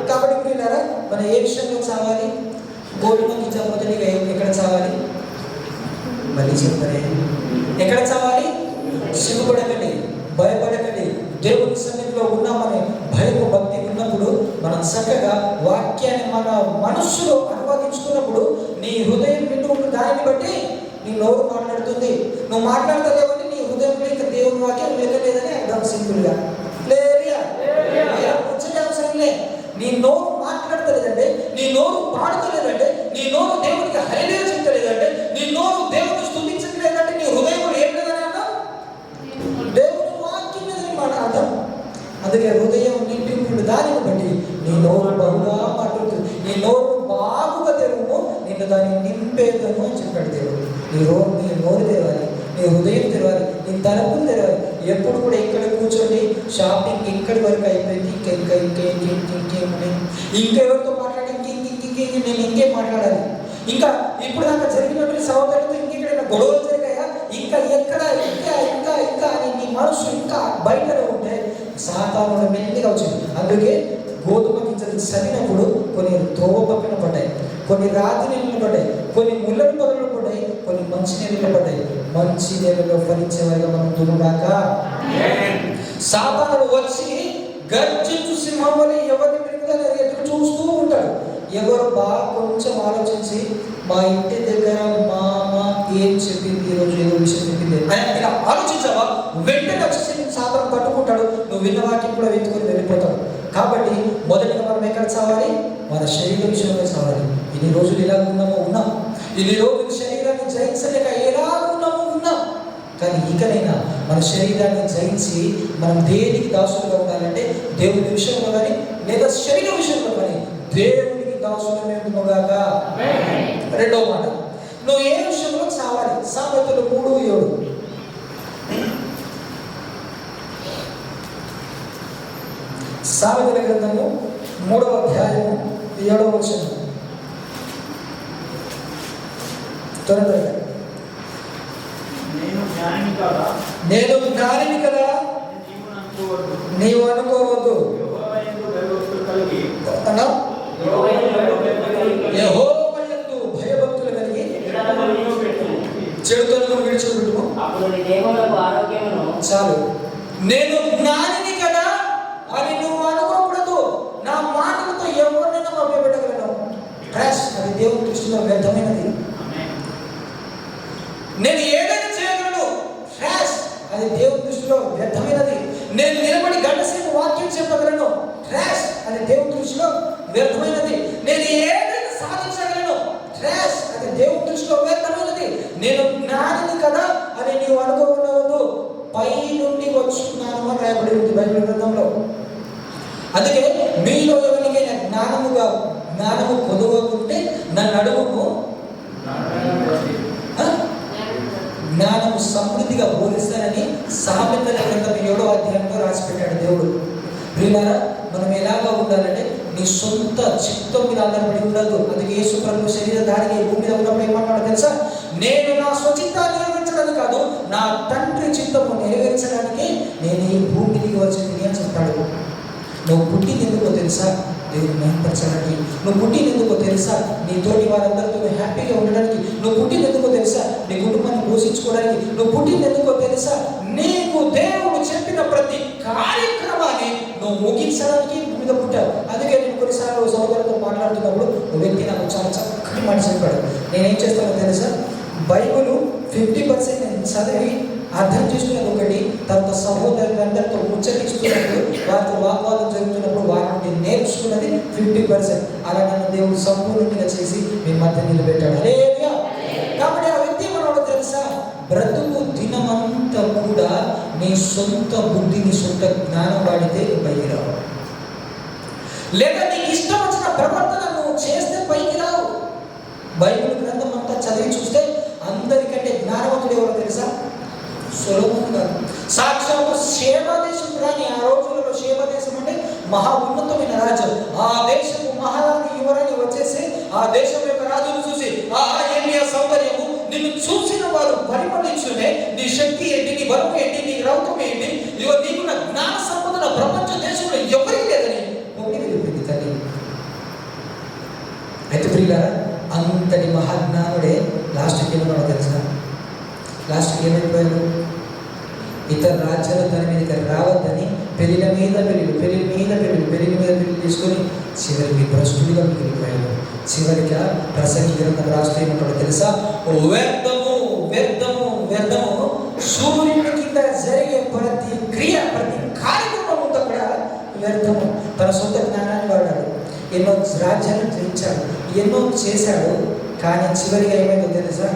కాబట్టి పిల్లరా, మనం ఏ విషయంలో చావాలి? గోధుమకి చంపదని ఎక్కడ చావాలి? మళ్ళీ చెప్తానే, ఎక్కడ చావాలి? సిగ్గుపడకండి, భయపడకండి. దేవుని సన్నిధిలో ఉన్నామని భయము భక్తి ఉన్నప్పుడు మనం చక్కగా వాక్యాన్ని మన మనస్సులో అనువాదించుకున్నప్పుడు నీ హృదయం వింటూ ఉన్న దానిని బట్టి నీ నోరు మాట్లాడుతుంది. నువ్వు మాట్లాడతలేవని నీ హృదయంలో ఇంకా దేవుని వాక్యం వెళ్ళలేదని అర్థం. సింపుల్గా వచ్చే అవసరం లే. నీ నోరు మాట్లాడతలేదంటే, నీ నోరు పాడుతలేదంటే, నీ నోరు దేవునికి హల్లెలూయా చెప్తలేదంటే, నీ నోరు దేవుని స్తుతించలేదంటే నీ హృదయంలో ఏం లేదని అర్థం? దేవుని వాక్యం లేదని మాట అర్థం. అందుకే హృదయం నిండి ఇప్పుడు దానిని బట్టి నీ నోరు బహుగా మాట్లాడుతుంది. నీ నోరు బాగుగా తెరువు, నిన్ను దాన్ని నింపేదను అని చెప్పాడు దేవుడు. నీ నోరు తెరవాలి, నీ హృదయం తెరవాలి, నీ తలుపులు తెరవాలి. ఎప్పుడు కూడా ఇక్కడ కూర్చొని షాపింగ్ ఇక్కడి వరకు అయిపోయింది, ఇంకెవరితో మాట్లాడి నేను ఇంకేం మాట్లాడాలి, ఇంకా ఇప్పుడు దాకా జరిగినట్టు సహోదరులతో ఇంకెక్కడైనా గొడవలు జరిగాయా, ఇంకా ఎక్కడ ఇంకా ఇంకా ఇంకా అని నీ మనసు ఇంకా బయటలో ఉంటే సాతాను మెల్లిగా వచ్చింది. అందుకే గోధుమ గింజలు సరినప్పుడు కొన్ని త్రోవ పక్కన పడ్డాయి, కొన్ని రాతి నీళ్ళు పడ్డాయి, కొన్ని ముళ్ళ పొదలు పడ్డాయి, కొన్ని మంచి నీళ్ళు పడ్డాయి. మంచి నీళ్ళలో ఫలించేవారిగా మనం దున్నుగాక. సాతానుడు వచ్చి గర్జించు సింహం వలె ఎవరిని పెరుగుదని ఎదురు చూస్తూ ఉంటాడు. ఎవరు బాగా కొంచెం ఆలోచించి మా ఇంటి దగ్గర మా అమ్మ ఏం చెప్పింది, ఈరోజు ఏదో విషయం చెప్పింది అని ఇలా ఆలోచించావా, వెంటనే వచ్చి సాతాను పట్టుకుంటాడు. నువ్వు విన్న వాటిని కూడా వెతుకొని వెళ్ళిపోతాడు. కాబట్టి మొదటిగా మనం ఎక్కడ చావాలి? మన శరీర విషయంలో చావాలి. ఇన్ని రోజులు ఎలా ఉన్నాం, ఇన్ని రోజులు శరీరాన్ని జయించలేక ఎలా ఉన్నాం. కానీ ఇకనైనా మన శరీరాన్ని జయించి మనం దేనికి దాసులుగా ఉండాలంటే దేవుని విషయంలో కానీ లేదా శరీర విషయంలో కానీ దేవునికి దాసులుగా. రెండో మాట, నువ్వు ఏ విషయంలో చావాలి? సామెతలు 3:7. సామెతల గ్రంథము 3వ అధ్యాయము 7వ వచనం. త్వరగా, నేను జ్ఞానిని కదా నీవు అనుకోవద్దు, యెహోవా యందు భయభక్తులు కలిగి చెడుతలను విడిచిపెట్టుము. చాలు. నేను జ్ఞానిని కదా అని నువ్వు అనుకోకూడదు. నా మాటలతో ఎవరినైనా మభ్యపెట్టగలను. ట్రాష్, అది దేవుని దృష్టిలో వ్యర్థమైనది. నేను ఏదైనా చేయగలను, ట్రాష్, అది దేవుని దృష్టిలో వ్యర్థమైనది. నేను నిలబడి గంటసేపు వాక్యం చెప్పగలను, ట్రాష్, అది దేవుని దృష్టిలో వ్యర్థమైనది. నేను ఏదైనా సాధించగలను, ట్రాష్, అది దేవుని దృష్టిలో వ్యర్థమైనది. నేను జ్ఞానిని కదా అని నీవు అనుకోకూడదు. పై నుండి వచ్చున్నాను అని రాయబడి ఉంది బైబిల్ గ్రంథంలో. అందుకే మీలో ఎవరికైనా జ్ఞానము కొదువగా ఉంటే నన్ను అడుగుము, జ్ఞానము సమృద్ధిగా బోధిస్తానని సామెతల గ్రంథం 7వ అధ్యాయంలో రాసిపెట్టాడు దేవుడు. ప్రియులారా, మనం ఎలాగా ఉండాలంటే నీ సొంత చిత్తం మీద ఆధారపడి ఉండదు. అందుకే యేసు ప్రభు శరీర దాడికి భూమి మీద ఉన్నప్పుడు ఏమన్నాడు తెలుసా? నేను నా స్వచిత్తాన్ని నెరవేర్చడానికి కాదు, నా తండ్రి చిత్తము నెరవేర్చడానికి నేను ఈ భూమికి వచ్చింది అని చెప్తాడు. నువ్వు పుట్టింది ఎందుకో తెలుసా? దేవుని మహిమపరచడానికి. నువ్వు పుట్టింది ఎందుకో తెలుసా? నీ తోటి వారందరితో హ్యాపీగా ఉండడానికి. నువ్వు పుట్టింది ఎందుకో తెలుసా? నీ కుటుంబాన్ని పోషించుకోవడానికి. నువ్వు పుట్టింది ఎందుకో తెలుసా? నీకు దేవుడు చెప్పిన ప్రతి కార్యక్రమాన్ని నువ్వు ముగించడానికి మీద పుట్టావు. అందుకే నేను కొన్నిసార్లు సోదరులతో మాట్లాడుతున్నప్పుడు ఒక వ్యక్తి నాకు చాలా చక్కటి మాట చెప్పాడు. నేనేం చేస్తానో తెలుసా? బైబిల్ 50% నేను చదివి అర్థం చేసుకున్నది ఒకటి, తర్వాత సహోదరులందరితో ముచ్చటిస్తున్నప్పుడు, వారితో వాగ్వాదం జరుగుతున్నప్పుడు వారిని నేర్చుకున్నది 50%. అలా నన్ను దేవుడు సంపూర్ణంగా చేసి మీ మధ్య నిలబెట్టాడు. కాబట్టి ఆ వ్యక్తి మనోడు తెలుసా? బ్రతుకు దినమంతా కూడా నీ సొంత బుద్ధి, నీ సొంత జ్ఞానం వాడితే పైకి రావు, లేదా నీకు ఇష్టం వచ్చిన ప్రవర్తన నువ్వు చేస్తే పైకి రావు. బైబిల్ గ్రంథం అంతా చదివి చూస్తే అందరికంటే జ్ఞానవంతుడు ఎవరో తెలుసా? సొలొమోను గారు. సాక్షాత్తు షేబ దేశం రాని, ఆ రోజులలో షేబ దేశం అంటే మహా ఉన్నతమైన రాజ్యం. ఆ దేశము మహారాణి యువరాణి వచ్చేసి ఆ దేశం యొక్క రాజును చూసి, ఏంటి ఆ సౌందర్యము, నిన్ను చూసిన వారు పరిమళించునే, నీ శక్తి ఏంటి, నీ బలం ఏంటి, నీ రౌతం ఏంటి, ఇదిగో నీకున్న జ్ఞాన సంపదన ప్రపంచ దేశంలో ఎవరికి లేదని పొంగి వెళ్ళిపోయింది తల్లి. అయితే ప్రియులారా, అంతటి మహాజ్ఞానుడే లాస్ట్కి ఏమన్నా తెలుసా? లాస్ట్కి ఏమైపోయాడు? ఇతర రాజ్యాలు తన మీదకి రావద్దని పెళ్లిల మీద పెళ్లి తీసుకొని చివరికి భ్రష్టుడిగా మిగిలిపోయాడు. చివరికి ప్రసంగి గ్రంథం రాస్తే ఏమంటాడో తెలుసా? వ్యర్థము సూర్యుని కింద జరిగే ప్రతి క్రియ, ప్రతి కార్యక్రమం కూడా వ్యర్థము. తన సొంత జ్ఞానాన్ని వాడాడు, ఎన్నో రాజ్యాలను జయించాడు, ఎన్నో చేశాడు. కానీ చివరిగా ఏమైందో తెలుసా?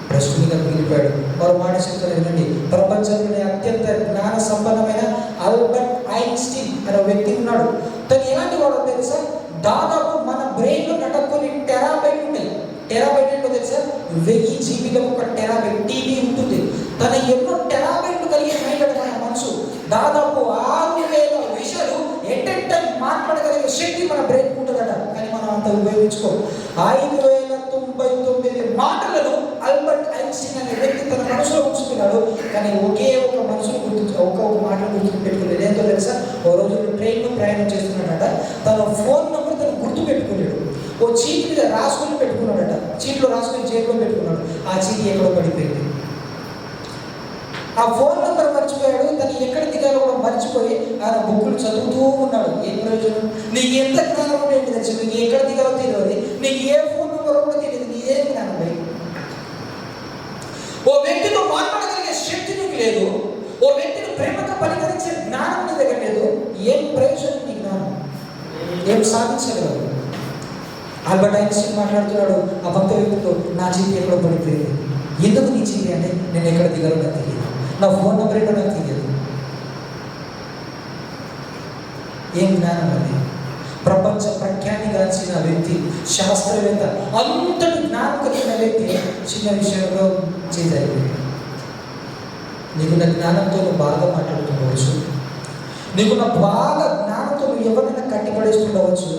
భ్రష్టునిగా మిగిలిపోయాడు. వారు మాట చెప్తారు ఏంటండి, ప్రపంచంలోనే అత్యంత జ్ఞాన సంపన్నమైన ఆల్బర్ట్ ఐన్స్టీన్ అనే వ్యక్తి ఉన్నాడు. తను ఎలాంటి వాడో తెలుసా? దాదాపు మన బ్రెయిన్లో నటకొని టెరాబైట్ ఉంటాయి. టెరాబైట్ ఏంటో తెలుసా? 1000 జీబీలో ఒక టెరాబైట్ టీవీ ఉంటుంది. తన ఎన్నో టెరాబైట్లు కలిగి మన మనసు దాదాపు 6000 విషయాలు ఎట్ మాట్లాడగలిగే శక్తి మన బ్రెయిన్ ఉంటుందట. కానీ మనం అంత ఉపయోగించుకో. 5099 మాటలను ఆల్బర్ట్ ఐన్స్టీన్ అనే వ్యక్తి తన మనసులో ఉంచుకున్నాడు. కానీ ఒకే ఒక మనసులో ఒక్కొక్క మాటలు గుర్తు పెట్టుకోలేదు. ఏంటో తెలుసా? ఓ రోజు ట్రైన్లో ప్రయాణం చేస్తున్నాడట. తన ఫోన్ నెంబర్ తను గుర్తు పెట్టుకున్నాడు. ఓ చీటి మీద రాసుకొని పెట్టుకున్నాడట. చీట్లో రాసుకొని జేబులో పెట్టుకున్నాడు. ఆ చీటి ఎక్కడో పడిపోయింది. ఆ ఫోన్ నెంబర్ మర్చిపోయాడు. తను ఎక్కడ దిగాలో కూడా మర్చిపోయి ఆయన బుక్కులు చదువుతూ ఉన్నాడు. ఏం ప్రయోజనం? నీకు ఎంత జ్ఞానం ఉండేది తెలుసు? నీకు ఎక్కడ దిగాలో తెలియదు, నీకు ఏ ఫోన్ నెంబర్ కూడా తెలియదు, నీ ఏం జ్ఞానం పోయి? ఓ వ్యక్తితో మాట్లాడగలిగే శక్తి నీకు లేదు, ఓ వ్యక్తిని ప్రేమగా పలకరించే జ్ఞానం నీ దగ్గర లేదు. ఏం ప్రయోజనం నీ జ్ఞానం? ఏం సాధించగలరు? ఆల్బర్ట్ ఐన్స్టీన్ మాట్లాడుతున్నాడు ఆ భక్త వ్యక్తితో, నా చీటి ఎక్కడో పడిపోయింది. ఎందుకు నీ చీటి అంటే, నేను ఎక్కడ దిగాలో నాకు తెలియదు, నా ఫోన్ నెంబర్ ఏంటో నాకు తెలియదు. ఏం జ్ఞానం అది? ప్రపంచ ప్రఖ్యాతిగాంచిన వ్యక్తి, శాస్త్రవేత్త, అంతటి జ్ఞానం కలిగిన వ్యక్తి చిన్న విషయంలో చేయాలి. నీకున్న జ్ఞానంతో నువ్వు బాగా మాట్లాడుతుండవచ్చు, నీకున్న బాగా జ్ఞానంతో నువ్వు ఎవరైనా కట్టిపడేస్తుండవచ్చు,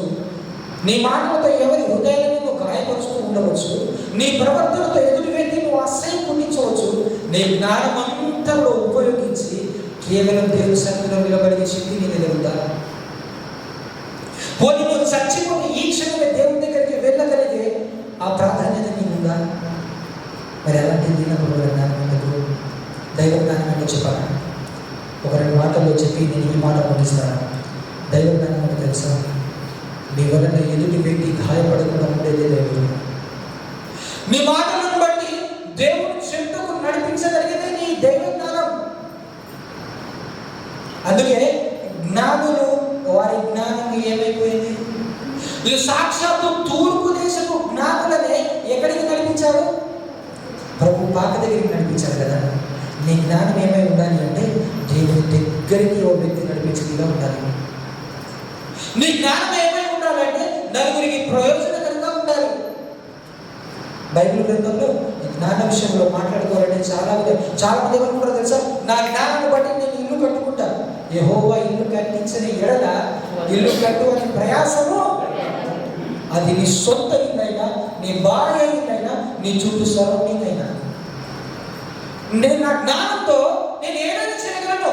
నీ మాటలతో ఎవరి హృదయాలను నువ్వు గాయపరుస్తూ ఉండవచ్చు, నీ ప్రవర్తనతో ఎదుటి వ్యక్తి నువ్వు అసహ్యం పుట్టించవచ్చు. నీ జ్ఞానం అంతా ఉపయోగించి కేవలం దేవుని సన్నిధిలో నిలబడిన శక్తి నీ దగ్గర ఉందా? పోనీ నువ్వు చచ్చిపోయి ఈ క్షణమే దేవుని దగ్గరికి వెళ్ళగలిగే ఆ ప్రాధాన్యత నీకు ఉందా? మరి అలాంటి దీనప్పుడు జ్ఞానం ఎందుకు? దైవ జ్ఞానం ఏంటో చెప్పాలా? ఒక 2 మాటల్లో చెప్పి నేను ఈ మాట పంపిస్తాను. దైవ జ్ఞానం అంటే తెలుసా? నీ వలన ఎదుటి వ్యక్తి గాయపడకుండా ఉండేదే దేవుడు. నీ మాటలను బట్టి దేవుని చెంతకు నడిపించగలిగేదే నీ దైవ జ్ఞానం. అందుకే జ్ఞానులు వారి జ్ఞానం ఏమైపోయింది? ఈ సాక్షాత్తు తూర్పు దేశపు జ్ఞానులనే ఎక్కడికి నడిపించారు? ప్రభు పాక దగ్గరికి నడిపించారు కదా. నీ జ్ఞానం ఏమై ఉండాలి అంటే దేవుని దగ్గరికి ఓ వ్యక్తి నడిపించేదిగా ఉండాలి. నీ జ్ఞానం ఏమై ఉండాలంటే నలుగురికి ప్రయోజనకరంగా ఉండాలి. బైబిల్ గ్రంథంలో జ్ఞాన విషయంలో మాట్లాడుకోవాలంటే చాలా మంది ఏమనుకుంటారో తెలుసా? నా జ్ఞానాన్ని బట్టి నేను ఇల్లు కట్టుకుంటాను. యెహోవా ఇల్లు కట్టించని ఎడల ఇల్లు కట్టుకునే ప్రయాసము అది నీ సొంత ఇల్లైనా, నీ భార్య ఇల్లైనా, నీ చుట్టూ సరౌండింగ్ అయినా. నేను నా జ్ఞానంతో నేను ఏదైనా చేయగలను.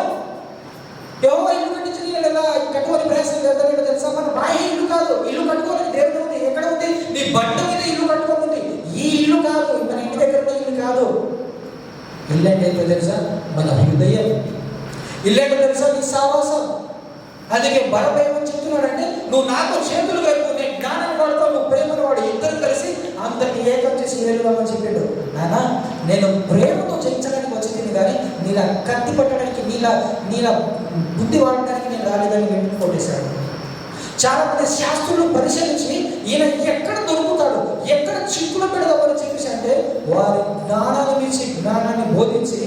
యెహోవా ఇల్లు కట్టించని ఎడల కట్టుకునే ప్రయాసం చేద్దాం తెలుసా? మన బాహ్య ఇల్లు కాదు, ఇల్లు కట్టుకోవాలని దేవుడు ఉంది. ఎక్కడ ఉంది? నీ బండ మీద ఇల్లు కట్టుకోవాలి. ఈ ఇల్లు కాదు, మన ఇంటి దగ్గర ఇల్లు కాదు. ఇల్లు అంటే ఏంటో తెలుసా? మన హృదయం. ఇల్లు ఏంటో తెలుసా? నీ సావాసం. అందుకే బలభయం చెప్తున్నాడంటే, నువ్వు నాతో చేతులు కలుపు, నేను జ్ఞానాన్ని వాడుతావు, నువ్వు ప్రేమను వాడు, ఇద్దరు కలిసి అంతటి ఏకం చేసి వెళ్ళామని చెప్పాడు. నాన్న, నేను ప్రేమతో జయించడానికి వచ్చింది కానీ నీలా కత్తి పట్టడానికి, నీలా బుద్ధి వాడడానికి నేను రాలేదని వెంటనే కొట్టేశాడు. చాలా మంది శాస్త్రులు పరిశీలించి ఈయన ఎక్కడ దొరుకుతాడు, ఎక్కడ చిక్కులు పెడదామని చెప్పేసి అంటే వారి జ్ఞానాన్ని మించి జ్ఞానాన్ని బోధించి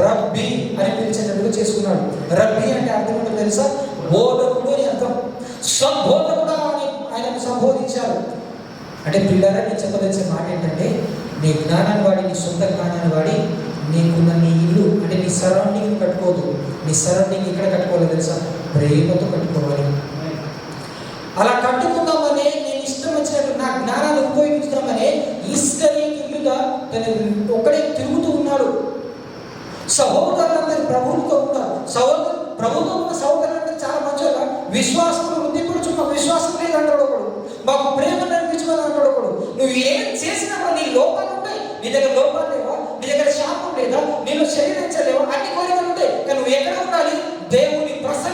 రబ్బీ అని పిలిచేటట్టుగా చేసుకున్నాడు. రబ్బీ అంటే అర్థం ఏంటో తెలుసా? బోధకుడు అని అర్థం. సంబోధకుడు అని ఆయనను సంబోధించారు. అంటే పిల్లరా, నేను చెప్పదలిసిన మాట ఏంటంటే, నీ జ్ఞానాన్ని వాడి, నీ సొంత జ్ఞానాన్ని వాడి నీకున్న నీ ఇల్లు అంటే నీ సరౌండింగ్ కట్టుకోవద్దు. నీ సరౌండింగ్ ఎక్కడ కట్టుకోవాలి తెలుసా? ప్రేమతో కట్టుకోవాలి. అలా కట్టుకుందామనే నేను ఇష్టం వచ్చినట్టు నా జ్ఞానాన్ని ఉపయోగించుదామనే ఇస్కరియోతుగా తను ఒక్కడే తిరుగుతూ ఉన్నాడు. సహోదరులందరూ ప్రభువుతో ఉన్నారు. ప్రభుత్వం ఉన్న సహోదరులందరూ చాలా మంచిగా విశ్వాసంలో వృద్ధిపడుచున్న విశ్వాసం లేదంటాడు ఒకడు. మాకు ప్రేమ నడిపించుకోవాలి అంటాడు ఒకడు. నువ్వు ఏం చేసినా కూడా నీ లోపాలు ఉంటాయి. నీ దగ్గర లోపాలు లేవా? నీ దగ్గర శాపం లేదా? నీలో శరీరించలేవా? అన్ని కోరికలు ఉంటాయి. కానీ నువ్వు ఎక్కడ ఉండాలి? దేవుని ప్రసన్న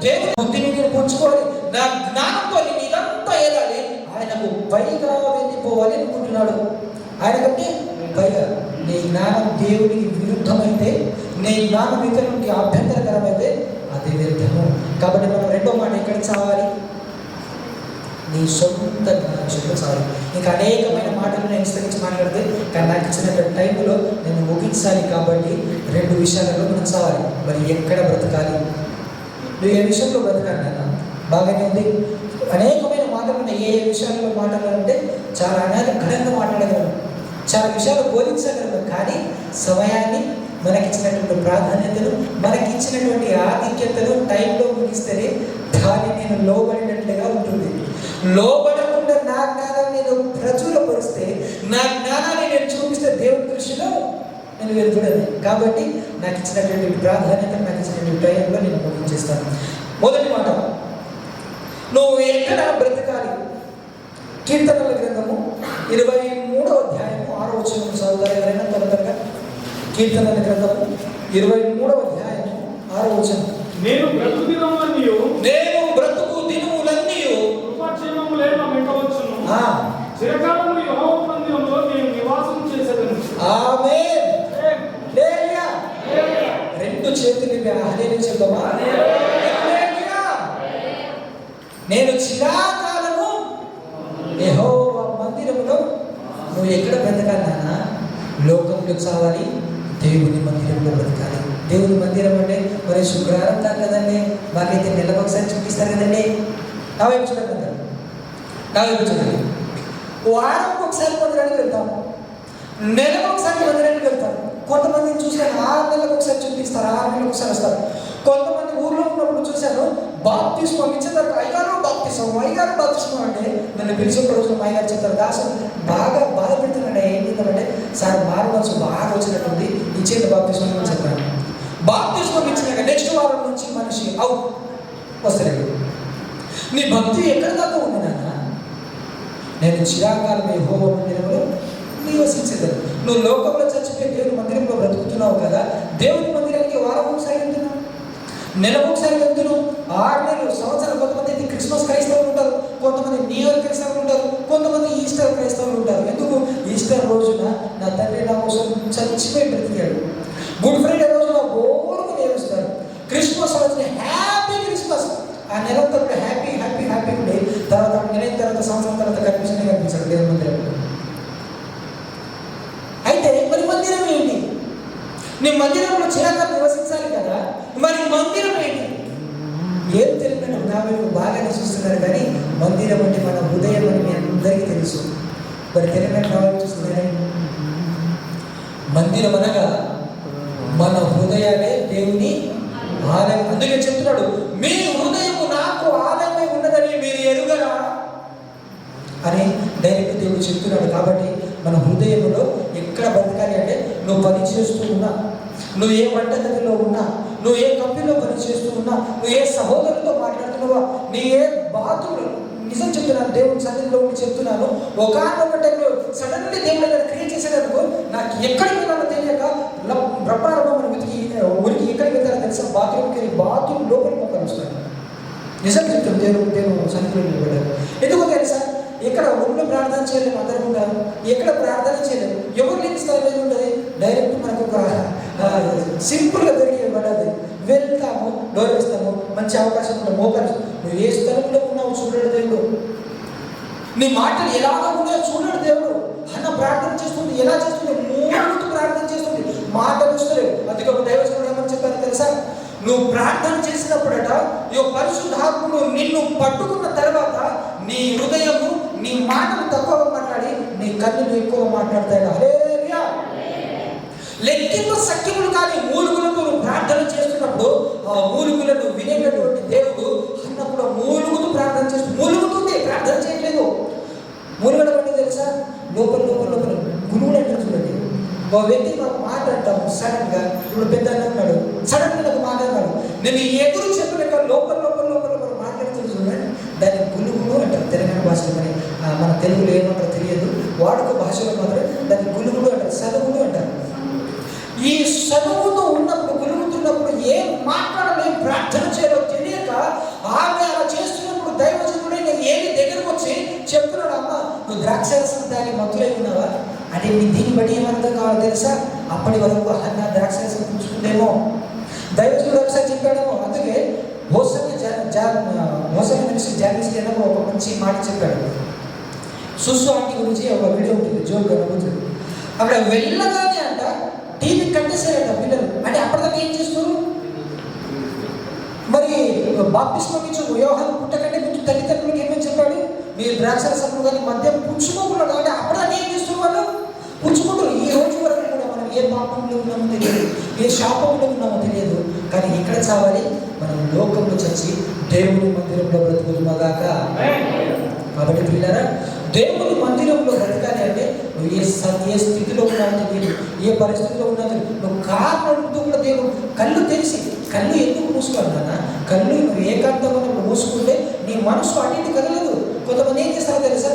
దేవుని బుద్ధిని నేను పుంజుకోవాలి, నా జ్ఞానంతో నేను ఇదంతా ఏదాలి, ఆయనకు పైగా వెళ్ళిపోవాలి అనుకుంటున్నాడు. ఆయనకంటే పైగా నీ జ్ఞానం దేవునికి విరుద్ధమైతే, నీ జ్ఞానం ఇతర నుండి అభ్యంతరకరమైతే అది వ్యర్థము. కాబట్టి మనం రెండో మాట ఎక్కడ చావాలి? నీ సొంత జ్ఞానం చాలు. ఇంకా అనేకమైన మాటలు నేను విస్తరించి మాట్లాడితే, కానీ నాకు ఇచ్చినటువంటి టైంలో నేను ముగించాలి. కాబట్టి రెండు విషయాలలో మనం చావాలి. మరి ఎక్కడ బ్రతకాలి? నువ్వు ఏ విషయంలో బ్రతకాలి నాన్న? బాగానే ఉంది, అనేకమైన మాటలు ఉన్నాయి. ఏ విషయాల్లో మాట్లాడాలంటే చాలా ఘనంగా మాట్లాడగలను, చాలా విషయాలు బోధించగలను. కానీ సమయాన్ని, మనకిచ్చినటువంటి ప్రాధాన్యతను, మనకిచ్చినటువంటి ఆధిక్యతను టైంలో ముగిస్తేనే దాన్ని నేను లోబడినట్లుగా ఉంటుంది. లోబడకుండా నా జ్ఞానాన్ని నేను ప్రచురపరిస్తే, నా జ్ఞానాన్ని నేను చూపిస్తే దేవుని దృష్టిలో నేను వెళ్తున్నాను. కాబట్టి నాకు ఇచ్చినటువంటి ప్రాధాన్యత, నాకు ఇచ్చినటువంటి టైంలో నేను ముగించేస్తాను. మొదటి మాట, నువ్వు ఎక్కడ బ్రతకాలి? కీర్తనల గ్రంథము 23వ అధ్యాయము 6వ వచనం చదువుతారు ఎవరైనా త్వరగా? కీర్తనల గ్రంథము 23వ అధ్యాయము 6వ వచనం. నేను బ్రతుకు దినములన్నీయు కృపాక్షేమములే నా వెంట వచ్చును. చిరకాలము యెహోవా మందిరములో నేను నివాసం చేసేదను. ఆమేన్. హల్లెలూయా. రెండు చేతులు హల్లెలూయా చెప్దామా? హల్లెలూయా. నేను చిరకాలము యెహోవా మందిరములో. నువ్వు ఎక్కడ బ్రతకాలి నాన్న? లోకంలో చావాలి, దేవుని మందిరంలో బ్రతకాలి. దేవుని మందిరం అంటే మరి శుక్రవారం కాదు కదండి, మాకైతే నెలకు ఒకసారి చూపిస్తారు కదండి. నా వైపు చూడండి, నా వైపు చూడండి. వారంకి ఒకసారి మందిరానికి వెళ్తాము, నెలకు ఒకసారి మందిరానికి వెళ్తాము. కొంతమందిని చూశాను 6 నెలలకు ఒకసారి చూపిస్తారు, 6 నెలలకు ఒకసారి వస్తారు. కొంతమంది ఊర్లో ఉన్నప్పుడు చూశాను, బాప్తిస్మం ఇచ్చేదారు, అయ్యగారు బాప్తిస్మం అంటే నన్ను పిలిచిన రోజులు మా అయ్యగారు చెప్తారు, దాసు బాగా బాధపెడుతున్నాడు. ఏంటంటే సార్ మారవచ్చు బాగా వచ్చినట్టుంది, ఇచ్చేది బాప్తిస్మం అని చెప్పాను. బాప్తిస్మం ఇచ్చినాక నెక్స్ట్ వారం నుంచి మనిషి అవుట్ వస్తలేడు. నీ భక్తి ఎక్కడ దాకా ఉంది నాన్న? నేను చిరాకాలం యెహోవా మందిరంలో నివసించేదాన్ని. నువ్వు లోకంలో చచ్చిపోయి దేవుని మందిరంలో బ్రతుకుతున్నావు కదా. దేవుని మందిరానికి వారం ఒకసారి వెళ్తున్నావు, నెలకు ఒకసారి వెళ్తున్నావు, 6 నెలలు, సంవత్సరాలు. కొంతమంది క్రిస్మస్ క్రైస్తవులు ఉంటారు, కొంతమంది న్యూ ఇయర్ క్రైస్తవులు ఉంటారు, కొంతమంది ఈస్టర్ క్రైస్తవులు ఉంటారు. ఎందుకు? ఈస్టర్ రోజున నా తండ్రి నా కోసం చచ్చిపోయి బ్రతికాడు. గుడ్ ఫ్రైడే రోజున గోరుకు నేరుస్తారు. క్రిస్మస్ రోజున హ్యాపీ క్రిస్మస్, ఆ నెలంతా హ్యాపీ హ్యాపీ హ్యాపీ ఉండే తర్వాత నెల తర్వాత సంవత్సరం తర్వాత కనిపించాడు దేవుని మందిరం. అయితే మరి మందిరం ఏంటి? నీ మందిరంలో చిరకాలం నివసించాలి కదా. మరి మందిరం ఏంటి? ఏం తెలియదు, నా వైపు బాగానే చూస్తున్నారు. కానీ మందిరం అంటే మన హృదయం అని మీ అందరికీ తెలుసు. మరి తెలియనట్టు నా వైపు చూస్తున్నారే. మందిరం అనగా మన హృదయాలే దేవుని ఆలయం. అందుకే చెప్తున్నాడు, మీ హృదయము నాకు ఆలయమై ఉన్నదని మీరు ఎరుగరా అని డైరెక్ట్ దేవుడు చెప్తున్నాడు. కాబట్టి మన హృదయంలో ఎక్కడ బ్రతకాలి అంటే, నువ్వు పని చేస్తూ ఉన్నా, నువ్వు ఏ వంటగదిలో ఉన్నా, నువ్వు ఏ కంపెనీలో పని చేస్తూ ఉన్నా, నువ్వు ఏ సహోదరులతో మాట్లాడుతున్నావా, నీ ఏ బాత్రూంలో, నిజం చెప్తున్నాను, దేవుని సన్నిధిలో ఉండి చెప్తున్నాను. ఒకనొక టైంలో సడన్లీ దేవుడు క్రియేట్ చేసేటప్పుడు నాకు ఎక్కడికి వెళ్ళాలో తెలియక బ్రహ్మారంభం ఉరికి ఎక్కడికి వెళ్తారో తెలుసా? బాత్రూమ్ లోపలికి మొక్కలు వస్తాను. నిజం చెప్తాను, దేవుడు సన్నిధిలో నిలబడ్డారు. ఎందుకో తెలుసా? ఎక్కడ ఒళ్ళు ప్రార్థన చేయలేము, అందరం ఉంటారు. ఎక్కడ ప్రార్థన చేయలేము, ఎవరు లేని స్థలం ఏది ఉంటుంది? డైరెక్ట్ మనకు ఒక సింపుల్గా దొరికిపడ్డది. వెళ్తాము, డోర్ వేస్తాము, మంచి అవకాశం ఉంటుంది, మోకాలు. నువ్వు ఏ స్థలంలో ఉన్నావు చూడడు దేవుడు. నీ మాటలు ఎలాగ ఉన్నాయో చూడడు దేవుడు. అన్న ప్రార్థన చేస్తుంది, ఎలా చేస్తుంది? మూడు ప్రార్థన చేస్తుంది, మాటలు వస్తలేవు. అందుకే ఒక దైవజనుడు ఏమని చెప్పారు తెలుసా? నువ్వు ప్రార్థన చేసినప్పుడట ఈ పరిశుద్ధాత్ముడు నిన్ను పట్టుకున్న తర్వాత నీ హృదయము, నీ మాటలు తక్కువ మాట్లాడి నీ కన్నులు ఎక్కువ మాట్లాడతాడు. హల్లెలూయా. లెక్కింపు సఖ్యములు కానీ మూలుగులతో నువ్వు ప్రార్థన చేస్తున్నప్పుడు ఆ మూలుగులను వినేటటువంటి దేవుడు అన్నప్పుడు మూలుగుతూ ప్రార్థన చేస్తూ, మూలుగుతుంది, ప్రార్థన చేయట్లేదు. మూలుగడం అంటే తెలుసా? లోపల గురువులు అంటే చూడండి. ఒక వ్యక్తి మాకు మాట్లాడతాము సడన్ గా. ఇప్పుడు పెద్ద అన్నాడు, సడన్ గా నాకు మాట్లాడతాడు. నేను ఎదురు చెప్పలేక లోపల మాట్లాడుతుంది చూడండి. దాన్ని గులుగులు అంటారు తెలంగాణ భాషలో. కానీ మన తెలుగులో ఏమంటారో తెలియదు, వాడుక భాషలో మాత్రం దాన్ని గులుగులు అంటారు, చదువులు అంటారు. ఈ చదువుతో ఉన్నప్పుడు, గులుగుతున్నప్పుడు ఏం మాట్లాడాలి, ప్రార్థన చేయాలో తెలియక బట్టి ఏమర్థం కావాలో తెలుసా? అప్పటి వరకు హన్నా ద్రాక్షరసం పుచ్చుకుందేమో, దైవజనుడు ఒకసారి చెప్పాడేమో. అందుకే మోసమే మనిషి జాగ్రత్త అయినప్పుడు ఒక మంచి మాట చెప్పాడు. సుసు ఆంటీ గురించి ఒక వీడియో ఉంటుంది, జోక్ అనుకుంటుంది. అక్కడ వెళ్ళగానే అంట టీవీ కట్టేశారంట పిల్లలు. అంటే అప్పటిదాకా ఏం చేస్తారు? మరి బాప్తిస్మం ఇచ్చి యోహాను పుట్టకంటే ముందు తల్లిదండ్రులకు ఏమని చెప్పాడు? మీరు ద్రాక్షరసము కానీ మద్యం పుచ్చుకోకూడదు. అంటే అప్పటిదాకా ఏం చేస్తారు వాళ్ళు? పుచ్చుకుంటారు. ఈ రోజు వరకు కూడా మనం ఏ పాపంలో ఉన్నామో తెలియదు, ఏ శాపంలో ఉన్నామో తెలియదు. కానీ ఇక్కడ చావాలి, మనం లోకంలో చచ్చి దేవుని మందిరంలో బ్రతుకులుగాక. కాబట్టి పిల్లరా, దేవుని మందిరంలో బ్రతకాలి అంటే నువ్వు ఏ స్థితిలో ఉన్నావు తెలియదు, ఏ పరిస్థితిలో ఉన్నావు తెలియదు. నువ్వు కారణంతో కూడా దేవుడు కళ్ళు తెలిసి, కళ్ళు ఎందుకు మూసుకోవాలన్నా? కళ్ళు నువ్వు ఏకాంతంగా మూసుకుంటే నీ మనసు అన్నింటి కదలదు. కొంతమంది ఏం చేస్తారో తెలుసా?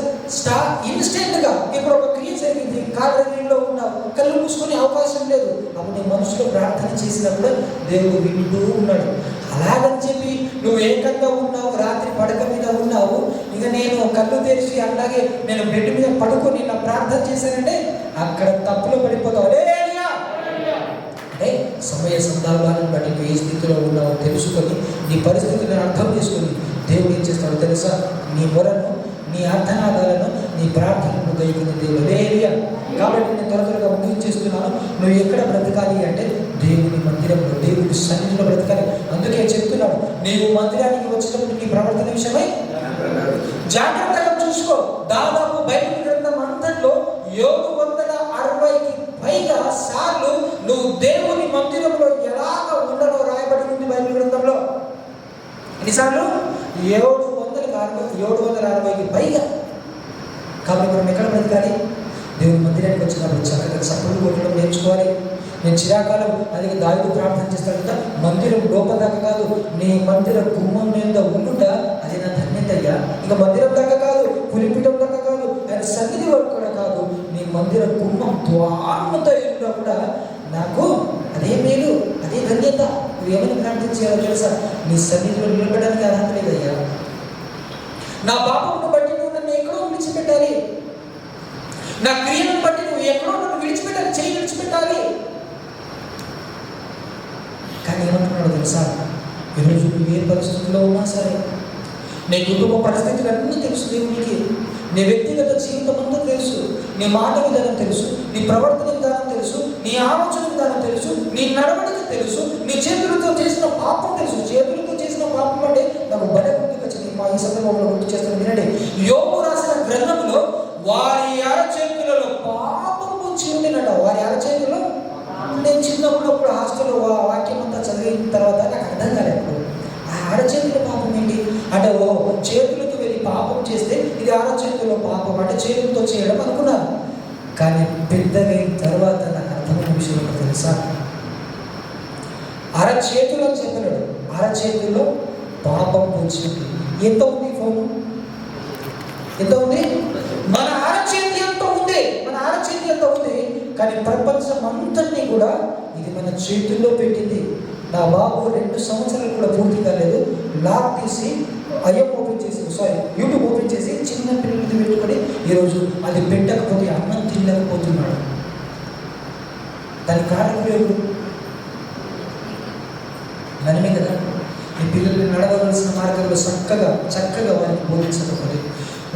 ఇన్స్టెంట్గా ఇప్పుడు ఒక క్రియ జరిగింది, కాళ్ళలో ఉన్నావు, కళ్ళు మూసుకునే అవకాశం లేదు. అప్పుడు నీ మనసులో ప్రార్థన చేసినప్పుడు దేవుడు వింటూ ఉన్నాడు. అలాగని చెప్పి నువ్వు ఏకంగా ఉన్నావు, రాత్రి పడక మీద ఉన్నావు, ఇక నేను కళ్ళు తెరిచి అలాగే నేను బెడ్ మీద పడుకొని నా ప్రార్థన చేశానంటే అక్కడ తప్పులో పడిపోతావు. అంటే సమయ సందర్భాలను బట్టి నువ్వు ఏ స్థితిలో ఉన్నావో తెలుసుకొని నీ పరిస్థితులను అర్థం చేసుకొని దేవుడు ఏం చేస్తాడో తెలుసా? నీ మొరను, నీ అర్థనాదాలను, నీ ప్రార్థనను గైకునే దేవుడు. కాబట్టి నేను త్వరగా ముగించేస్తున్నాను. నువ్వు ఎక్కడ బ్రతకాలి అంటే దేవుని మందిరంలో, దేవుని సన్నిధిలో బ్రతకాలి. అందుకే చెప్తున్నాడు, నీవు మందిరానికి వచ్చినప్పుడు నీ ప్రవర్తన విషయమై జాగ్రత్తగా చూసుకో. దాదాపు బైబిల్ గ్రంథం అంతట్లో 760కి పైగా సార్లు నువ్వు దేవుని మందిరంలో ఎలాగ ఉండలో రాయబడి ఉంది బైబిల్ గ్రంథంలో. ఎన్నిసార్లు? 760కి పైగా. కాబట్టి మనం ఎక్కడ బ్రతకాలి? దేవుని మందిరానికి వచ్చినప్పుడు చక్కగా సపోర్ట్ కొట్టడం నేర్చుకోవాలి. నేను చిరాకాలం అది దావిదు ప్రార్థన చేస్తాడు కదా, మందిరం లోపదాకా కాదు, నీ మందిర గుమ్మం మీద ఉండుట అది నా ధన్యతయ్యా. ఇక మందిరం దాకా కాదు, పులిపీఠం దాకా కాదు, ఆయన సన్నిధి వరకు కూడా కాదు, నీ మందిర గుమ్మం ద్వారముతో ఎదుట కూడా నాకు అదే మేలు, అదే ధన్యత. నువ్వు ఏమని ప్రార్థించాలో తెలుసా? నీ సన్నిధిలో నిలబడడానికి అర్హత లేదయ్యా. నా పాపమును బట్టి నువ్వు నన్ను ఎక్కడో విడిచిపెట్టాలి, నా క్రియలను బట్టి నువ్వు ఎక్కడో నన్ను విడిచిపెట్టాలి, చేయి విడిచిపెట్టాలి. కానీ ఏమంటున్నాడు తెలుసా? ఈరోజు నువ్వు ఏ పరిస్థితుల్లో ఉన్నా సరే, నీ కుటుంబ పరిస్థితులు అన్నీ తెలుసు దేవునికి, నీ వ్యక్తిగత జీవితం అంతా తెలుసు, నీ మాట విధానం తెలుసు, నీ ప్రవర్తన విధానం తెలుసు, నీ ఆలోచన విధానం తెలుసు, నీ నడవడిక తెలుసు, నీ చేతులతో చేసిన పాపం తెలుసు. చేతులతో చేసిన పాపం అంటే నాకు బల గుర్తుకు వచ్చింది. మా ఈ సందర్భంలో గుర్తు చేస్తాను వినండి. యోబు రాసిన గ్రంథంలో వారి అరచేతులలో పాపం పొంచి ఉండినట. వారి అరచేతుల్లో, నేను చిన్నప్పుడు హాస్టల్లో వాక్యం అంతా చదివిన తర్వాత నాకు అర్థం కాలేదు. ఆ అరచేతుల పాపం ఏంటి అంటే, ఓ చేతులతో వెళ్ళి పాపం చేస్తే ఇది అరచేతుల్లో పాపం అంటే చేతులతో చేయడం అనుకున్నాను. కానీ పెద్దగైన తర్వాత నాకు అర్థమైన విషయం ఏంటో తెలుసా? అరచేతులు అని చెప్పినాడు, అరచేతుల్లో పాపం పొంచి ఉంది. ఎంత ఉంది ఫోను? ఎంత ఉంది? మన అరచేతి ఎంత ఉంది? మన అరచేతి ఎంత ఉంది? కానీ ప్రపంచం అంతటినీ కూడా ఇది మన చేతుల్లో పెట్టింది. నా బాబు 2 సంవత్సరాలు కూడా పూర్తి కాలేదు, లాక్ తీసి యూట్యూబ్ ఓపెన్ చేసి చిన్న పిల్లలకి పెట్టుకొని ఈరోజు అది పెట్టకపోతే అన్నం తినలేకపోతున్నాడు. దానికి కారణం ఎవరు? మనమే కదా. ఈ పిల్లల్ని నడవవలసిన మార్గంలో చక్కగా వారికి బోధించకపోతే,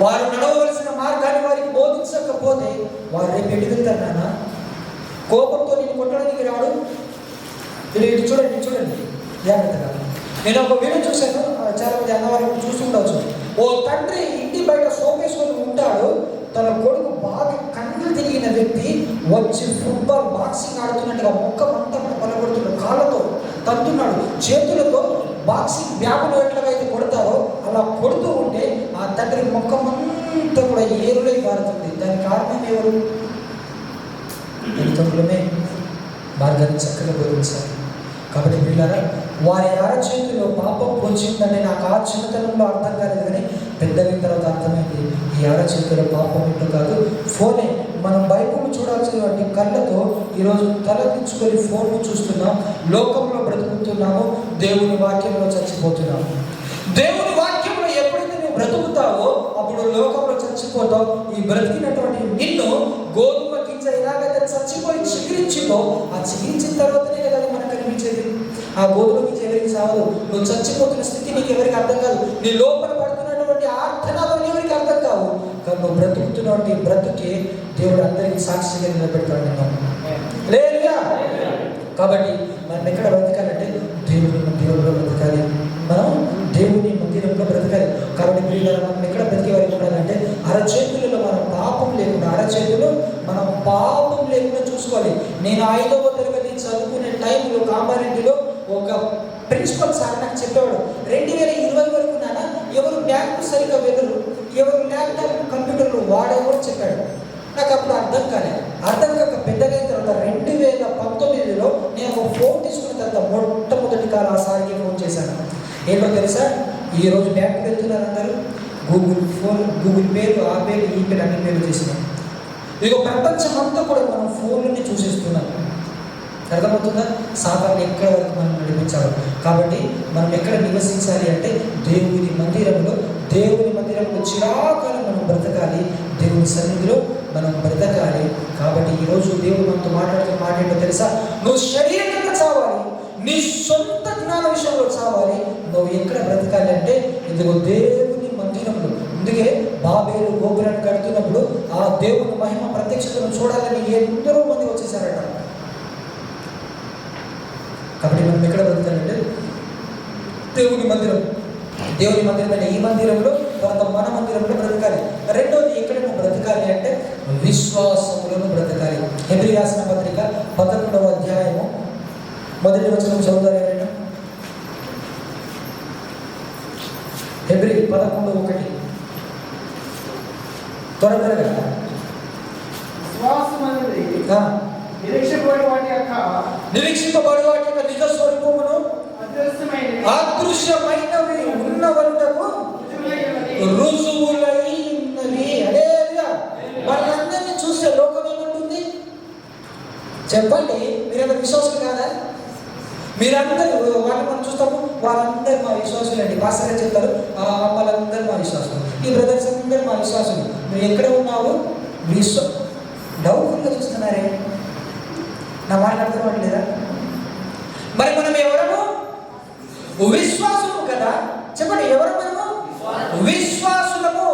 వారు నడవవలసిన మార్గాన్ని వారికి బోధించకపోతే వారు రేపు ఎటు వెళ్తారు? నాన్న కోపంతో నేను కొట్టడానికి రాడు. ఇటు చూడండి జాగ్రత్తగా. నేను ఒక వీడియో చూశాను, చాలా మంది అన్నవారికి చూస్తుండవచ్చు. ఓ తండ్రి ఇంటి బయట సోపేసుకొని ఉంటాడు, తన కొడుకు బాగా కన్నులు తిరిగిన వ్యక్తి వచ్చి ఫుట్బాల్ బాక్సింగ్ ఆడుతున్నట్టుగా మొక్కమంతా పలగొడుతున్నాడు, కాళ్ళతో తంతున్నాడు, చేతులతో బాక్సింగ్ బ్యాగులో ఎట్లయితే కొడతారో అలా కొడుతూ ఉంటే ఆ తండ్రి మొక్కమంతా కూడా ఏరులై పారుతుంది. దానికి కారణం ఎవరు? తల్లిదండ్రులమే మార్గాన్ని చక్కగా బోధించాలి. కాబట్టి పిల్లరా, వారి అరచేతిలో పాపం పొంచిందని నాకు ఆ చిన్నతనంలో అర్థం కాలేదు, కానీ పెద్దగిన తర్వాత అర్థమైంది. ఈ అరచేతిలో పాపం ఇంటూ కాదు, ఫోనే. మనం బైబిల్ చూడాల్సినటువంటి కళ్ళతో ఈరోజు తలదించుకొని ఫోన్ను చూస్తున్నాం, లోకంలో బ్రతుకుతున్నాము, దేవుని వాక్యంలో చచ్చిపోతున్నాము. దేవుని వాక్యంలో ఎప్పుడైతే నువ్వు బ్రతుకుతావో అప్పుడు లోకంలో చచ్చిపోతావు. ఈ బ్రతికినటువంటి నిన్ను గోధుమ గింజ ఎలాగైతే ఎప్పుడైతే చచ్చిపోయి చిగురించిందో, ఆ చిగురించిన తర్వాతనే కదా అది మనకు కనిపించేది. ఆ గోధుమ గింజ ఎవరికి సావదు. నువ్వు చచ్చిపోతున్న స్థితి నీకు ఎవరికి అర్థం కాదు. నీ లోపల పడుతున్నటువంటి ఆర్తనాలు ఎవరికి అర్థం కావు. కానీ నువ్వు బ్రతుకుతున్నటువంటి బ్రతుకే దేవుడు అందరికీ సాక్షిగా నిలబెడతాడు నిన్ను. లేదుగా. కాబట్టి మనం ఎక్కడ బ్రతకాలంటే దేవుని మందిరంలో బ్రతకాలి. మనం దేవుని మందిరంలో బ్రతకాలి. కాబట్టి ప్రియులారా, మనం ఎక్కడ బ్రతికే వారికి ఉండాలంటే అరచేతులలో మనం పాపం లేకుండా చూసుకోవాలి. నేను 5వ తరగతి చదువుకునే టైంలో కామారెడ్డిలో ఒక ప్రిన్సిపల్ సార్ నాకు చెప్పేవాడు, 2020 వరకు నాన్న ఎవరు బ్యాంకు సరిగ్గా వెళ్ళరు, ఎవరు ల్యాప్టాప్ కంప్యూటర్లు వాడేవారు చెప్పాడు. నాకు అప్పుడు అర్థం కాక పెద్దగా తర్వాత 2019లో నేను ఒక ఫోన్ తీసుకున్న తర్వాత మొట్టమొదటి కాలం ఆ సార్కి ఫోన్ చేశాను. ఏంటో తెలుసా, ఈరోజు బ్యాంకు వెళ్తున్నారు అందరూ, గూగుల్ పేరు, ఆ పేరు, ఈ పేరు, అన్ని పేర్లు చేసినాం. ఇక ప్రపంచం అంతా కూడా మనం ఫోన్లని చూసేస్తున్నాం. అర్థమవుతుందా? సాతాను ఎక్కడ వరకు మనం నడిపించాలి. కాబట్టి మనం ఎక్కడ నివసించాలి అంటే దేవుని మందిరంలో చిరాకాలం మనం బ్రతకాలి. దేవుని సన్నిధిలో మనం బ్రతకాలి. కాబట్టి ఈరోజు దేవుడు మనతో మాట్లాడుతున్న మాట ఏంటో తెలుసా, నువ్వు శరీరంగా చావాలి, నీ సొంత జ్ఞాన విషయంలో చావాలి. నువ్వు ఎక్కడ బ్రతకాలి అంటే ఇదిగో దేవుని మందిరంలో. అందుకే బాబేలు గోపురాన్ని కడుతున్నప్పుడు ఆ దేవుని మహిమ ప్రత్యక్షతను చూడాలని ఎందరో మంది వచ్చేసారట. కాబట్టి మనం ఎక్కడ బ్రతకాలంటే దేవుని మందిరం అంటే ఈ మందిరంలో, తర్వాత మన మందిరంలో బ్రతకాలి. రెండోది ఎక్కడ నువ్వు బ్రతకాలి అంటే విశ్వాసములను బ్రతకాలి. హెబ్రీ రాసిన పత్రిక 11వ అధ్యాయము 1వ వచనం చదువుతారు ఎవరైనా? హెబ్రీ 11:1 త్వరగా. నిరీక్షింపబడి వాటి యొక్క నిజ స్వరూపమును అదృశ్యమైనవి ఉన్నవనుటకు రుజువులై ఉన్నవి. హల్లెలూయా. వాళ్ళందరినీ చూస్తే లోకం ఏమంటుంది చెప్పండి? మీరెవరు విశ్వాసులు కాదా? మీరందరూ వాళ్ళు మనం చూస్తాము, వాళ్ళందరూ మా విశ్వాసులు అండి. పాస్టర్ గారు చెప్తారు, వాళ్ళందరూ మా విశ్వాసులు, ఈ బ్రదర్స్ అందరూ మా విశ్వాసులు. నువ్వు ఎక్కడ ఉన్నావు? డౌట్ఫుల్గా చూస్తున్నారే. నా మాట అర్థం అవ్వట్లేదా? మరి మనం ఎవరము? విశ్వాసులు కదా. చెప్పండి, ఎవరు మనము? విశ్వాసులము.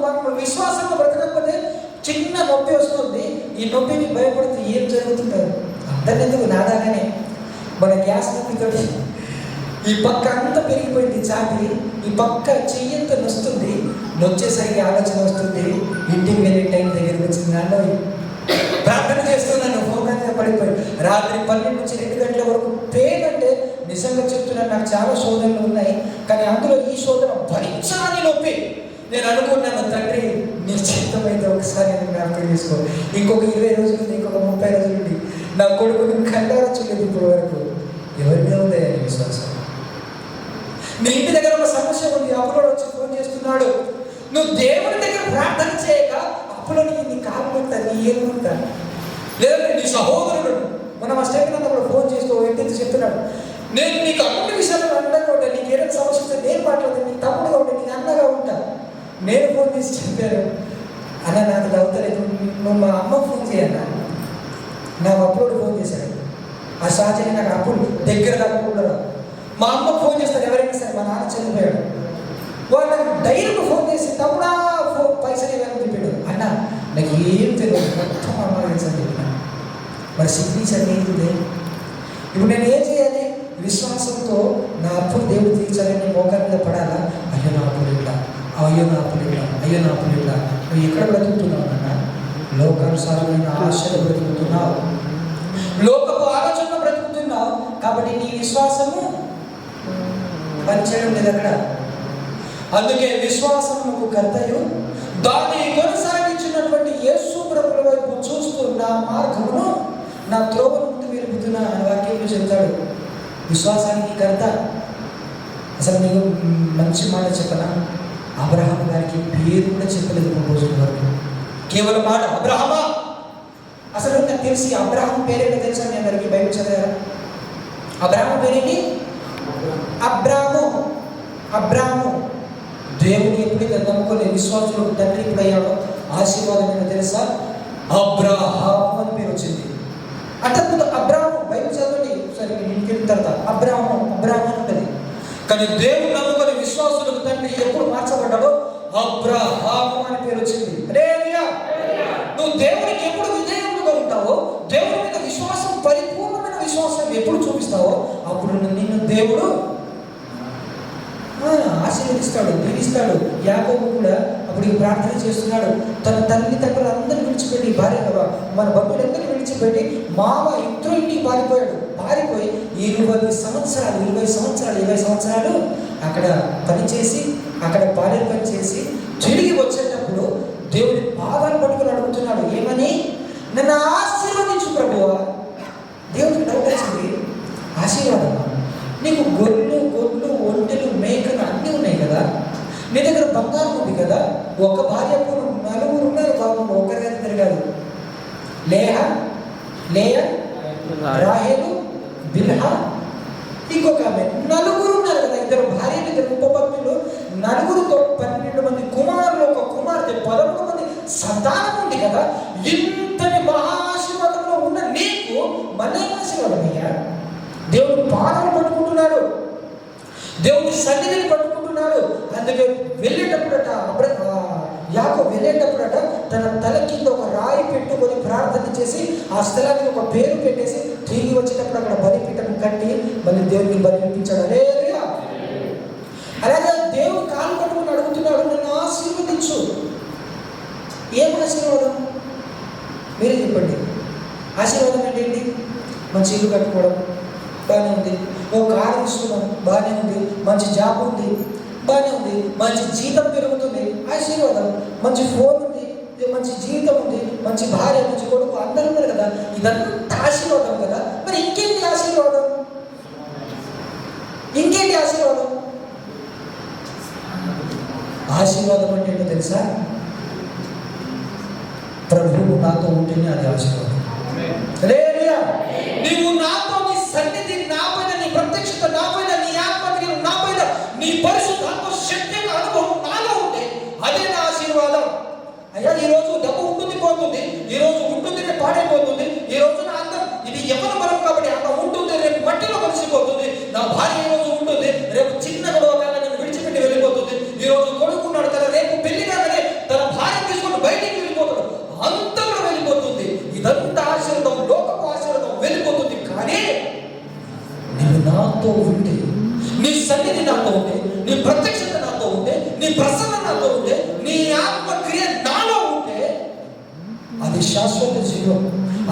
మనం విశ్వాసము బ్రతకపోతే చిన్న నొప్పి వస్తుంది. ఈ నొప్పిని భయపడుతూ ఏం జరుగుతుంటారు అందరినీ ఎందుకు నాదాగానే. మన గ్యాస్ నొప్పితో ఈ పక్క అంతా పెరిగిపోయింది చాపి, ఈ పక్క చెయ్యంత నొస్తుంది. నొచ్చేసరికి ఆలోచన వస్తుంది, ఇంటికి వెళ్ళే టైం దగ్గరికి వచ్చింది. నన్ను ప్రార్థన చేస్తున్నాను, ఫోన్గా పడిపోయి రాత్రి 12 నుంచి 2 గంటల వరకు పెయిన్. అంటే నిజంగా చెప్తున్నాను, నాకు చాలా శోధనలు ఉన్నాయి, కానీ అందులో ఈ శోధన భరించాలని నొప్పి. నేను అనుకున్నాను, తండ్రి నీ చిత్తమైతే ఒకసారి నేను జ్ఞాపకం చేసుకో. ఇంకొక 20 రోజులు, ఇంకొక 30 రోజులు నా కొడుకుని కళ్ళారా చూడలేదు ఇప్పటి వరకు. ఎవరి మీద ఉంది విశ్వాసం? నీ ఇంటి దగ్గర ఒక సమస్య ఉంది, అప్పులో వచ్చి ఫోన్ చేస్తున్నాడు. నువ్వు దేవుని దగ్గర ప్రార్థన చేయక అప్పులో నీ కాలు ఉంటా, నీ ఏమి ఉంటా. లేదంటే నీ సహోదరుడు మనం ఆ స్టేట్ కూడా ఫోన్ చేస్తూ వ్యక్తి చెప్తున్నాడు, నేను నీకు అన్ని విషయాలు అండగా ఉంటాను, నీకు ఏదైనా సమస్య వస్తే నేను మాట్లాడతాను, నీకు తమ్ముడుగా ఉంటాను, నీకు అన్నగా ఉంటా. నేను ఫోన్ చేసి చెప్పాను, అన్న నాకు అవుతలేదు, నువ్వు మా అమ్మకు ఫోన్ చేయన్నా. నాకు అప్పుడు ఫోన్ చేశాడు, ఆ సహజంగా నాకు అప్పుడు దగ్గర తగ్గకుండా మా అమ్మకు ఫోన్ చేస్తాను. ఎవరైనా సరే, మా నాన్న చనిపోయాడు, వాళ్ళు నాకు డైరెక్ట్ ఫోన్ చేసి తమ్ముడా పైసలు ఇవ్వాలని చెప్పాడు. అన్న నాకు ఏం తెలియదు, మొత్తం అమ్మ తెలుసు అని చెప్పిన. మరి సిగ్నేచర్ ఏంటిది? ఇప్పుడు నేను ఏం చేయాలి? విశ్వాసంతో నా అప్పులు దేవుడు తీర్చాలని మోకాళ్ళ మీద పడాలా? అయ్యో నా అప్పులు ఇట్లా, అయ్యో నా అప్పులు ఇట్లా, అయ్యో నా అప్పులు ఇట్లా. నువ్వు ఎక్కడ బ్రతుకుతున్నావు అన్న? లోకానుసారమైన ఆశలు బ్రతుకుతున్నావు, లోకపు ఆలోచనలు బ్రతుకుతున్నావు. కాబట్టి నీ విశ్వాసము పనిచేయడం లేదు అక్కడ. అందుకే విశ్వాసమునకు కర్తయు దాన్ని కొనసాగించినటువంటి యేసు ప్రభుల వైపు చూస్తూ నా మార్గమును, నా త్రోవను ముందు వెలుపుతున్నా అని వాక్యంలో చెప్తాడు. విశ్వాసానికి కర్త. అసలు నీకు మంచి మాట చెప్పనా? అబ్రహాం గారికి పేరు కూడా చెప్పలేదు రోజుల వరకు, కేవలం మాట అబ్రహమా. అసలు నాకు తెలిసి అబ్రహాం పేరేంటో తెలుసా? నేను అందరికీ బైబిల్ చదివారా? అబ్రహాం పేరేంటి? అబ్రాము. దేవుని ఎప్పుడైతే నమ్ముకునే విశ్వాసులకు తండ్రి ఇప్పుడు అయ్యాడో ఆశీర్వాదం ఏంటో తెలుసా? అబ్రాహాము అని పేరు వచ్చింది. అంతకుముందు అబ్రాహాము, బైబిల్ చదవండి సరే ఇంటికి తర్వాత అబ్రాహాము అని ఉంటుంది. కానీ దేవుడు నమ్ముకొని విశ్వాసులకు తండ్రి ఎప్పుడు మార్చబడ్డాడో అబ్రాహాము అని పేరు వచ్చింది. హల్లెలూయా. నువ్వు దేవునికి ఎప్పుడు విధేయుడుగా ఉంటావో, దేవుడి మీద విశ్వాసం, పరిపూర్ణమైన విశ్వాసం ఎప్పుడు చూపిస్తావో అప్పుడు నిన్ను దేవుడు ఆశీర్వదిస్తాడు, దీవిస్తాడు. యాకోబు కూడా అప్పుడు ప్రార్థన చేస్తున్నాడు. తన తల్లిదండ్రులు అందరిని విడిచిపెట్టి, మన బంధువులందరినీ విడిచిపెట్టి మామ ఇంటికి పారిపోయి 20 సంవత్సరాలు అక్కడ పనిచేసి, అక్కడ భార్య పనిచేసి తిరిగి వచ్చేటప్పుడు దేవుడి పాదాలు పట్టుకుని అడుగుతున్నాడు, ఏమని? నన్ను ఆశీర్వదించు ప్రభువా. దేవుడికి డౌట్ వచ్చింది, ఆశీర్వాదమా? నీకు గొర్రెలు, ఒంటెలు, మేకలు అన్నీ ఉన్నాయి కదా, నీ దగ్గర బంగారం ఉంది కదా, ఒక భార్య 4 ఉన్నారు బాబు, ఒకరి తిరగాలి. లేయా, రాహేలు, బిల్హా, ఇంకొక ఆమె, 4 ఉన్నారు కదా, 2 భార్యలు, 2 ఉపపత్నులు, 4తో 12 మంది కుమారులు, ఒక కుమార్తె, 11 మంది సంతానం ఉంది కదా. ఇంతటి మహాశీర్వాదంలో ఉన్న నీకు మళ్ళీ ఆశీర్వాదం అయ్యా. దేవుడు పాదాలు పట్టుకుంటున్నాడు, దేవుడి సన్నిధిని పట్టుకుంటున్నాడు. అందుకే వెళ్ళేటప్పుడట యాకోబు వెళ్ళేటప్పుడట తన తల కింద ఒక రాయి పెట్టుకొని ప్రార్థన చేసి ఆ స్థలానికి ఒక పేరు పెట్టేసి తిరిగి వచ్చేటప్పుడు అక్కడ బలిపీఠం కట్టి మళ్ళీ దేవుడికి బలిపించాడు. హల్లెలూయా. అలాగే దేవుడు కాలు పట్టుకుని అడుగుతున్నాడు, నన్ను ఆశీర్వదించు. ఏం ఆశీర్వాదం? మీరే చెప్పండి. ఆశీర్వాదం అంటే ఏంటి? మంచి ఇల్లు కట్టుకోవడం బాగానే ఉంది, ఓ కారు తీసుకున్నాం బాగానే ఉంది, మంచి జాబ్ ఉంది బాగానే ఉంది, మంచి జీతం పెరుగుతుంది ఆశీర్వాదం, మంచి ఫోన్ ఉంది, మంచి జీవితం ఉంది, మంచి భార్య, మంచి కొడుకు అందరూ ఉన్నారు కదా, ఇదంతా ఆశీర్వాదం కదా. మరి ఇంకేంటి ఆశీర్వాదం? ఆశీర్వాదం అంటే ఏంటో తెలుసా? ప్రభువు నాతో ఉంటేనే అది ఆశీర్వాదం. హల్లెలూయా. నీవు నాతో, నీ సన్నిధి నాపైన, నీ ప్రత్యక్షత నాపైన, నీ ఆత్మక్రియలు నాపైన, నీ పరిశుద్ధాత్మ శక్తి అనుభవం నాలో ఉంటే అదే నా ఆశీర్వాదం. అయ్యా ఈరోజు డబ్బు ఉంటుంది పోతుంది, ఈరోజు ఉంటుంది పాడైపోతుంది, ఈ రోజు నా అందం ఇది ఎవరి బలం కాబట్టి అంత ఉంటుంది, రేపు మట్టిలో కలిసిపోతుంది. నా భార్య ఈ రోజు ఉంటుంది, రేపు చిన్న గొడవ కాగా నన్ను విడిచిపెట్టి వెళ్ళిపోతుంది. ఈ రోజు కొడుకున్నాడు కదా, రేపు పెళ్లి కాగానే తన భార్య తీసుకొని బయటికి వెళ్ళిపోతాడు, అంతా కూడా వెళ్ళిపోతుంది. ఇదంతా ఆశీర్వాదం, లోకపు ఆశీర్వాదం వెళ్ళిపోతుంది. కానీ నేను నాతో ఉంటే, నీ సన్నిధి నాతో ఉంటే, నీ ప్రత్యక్షత నాతో ఉంటే, నీ ప్రసన్న నాతో ఉంటే, నీ ఆత్మక్రియ నాలో ఉంటే అది శాశ్వత జీవం.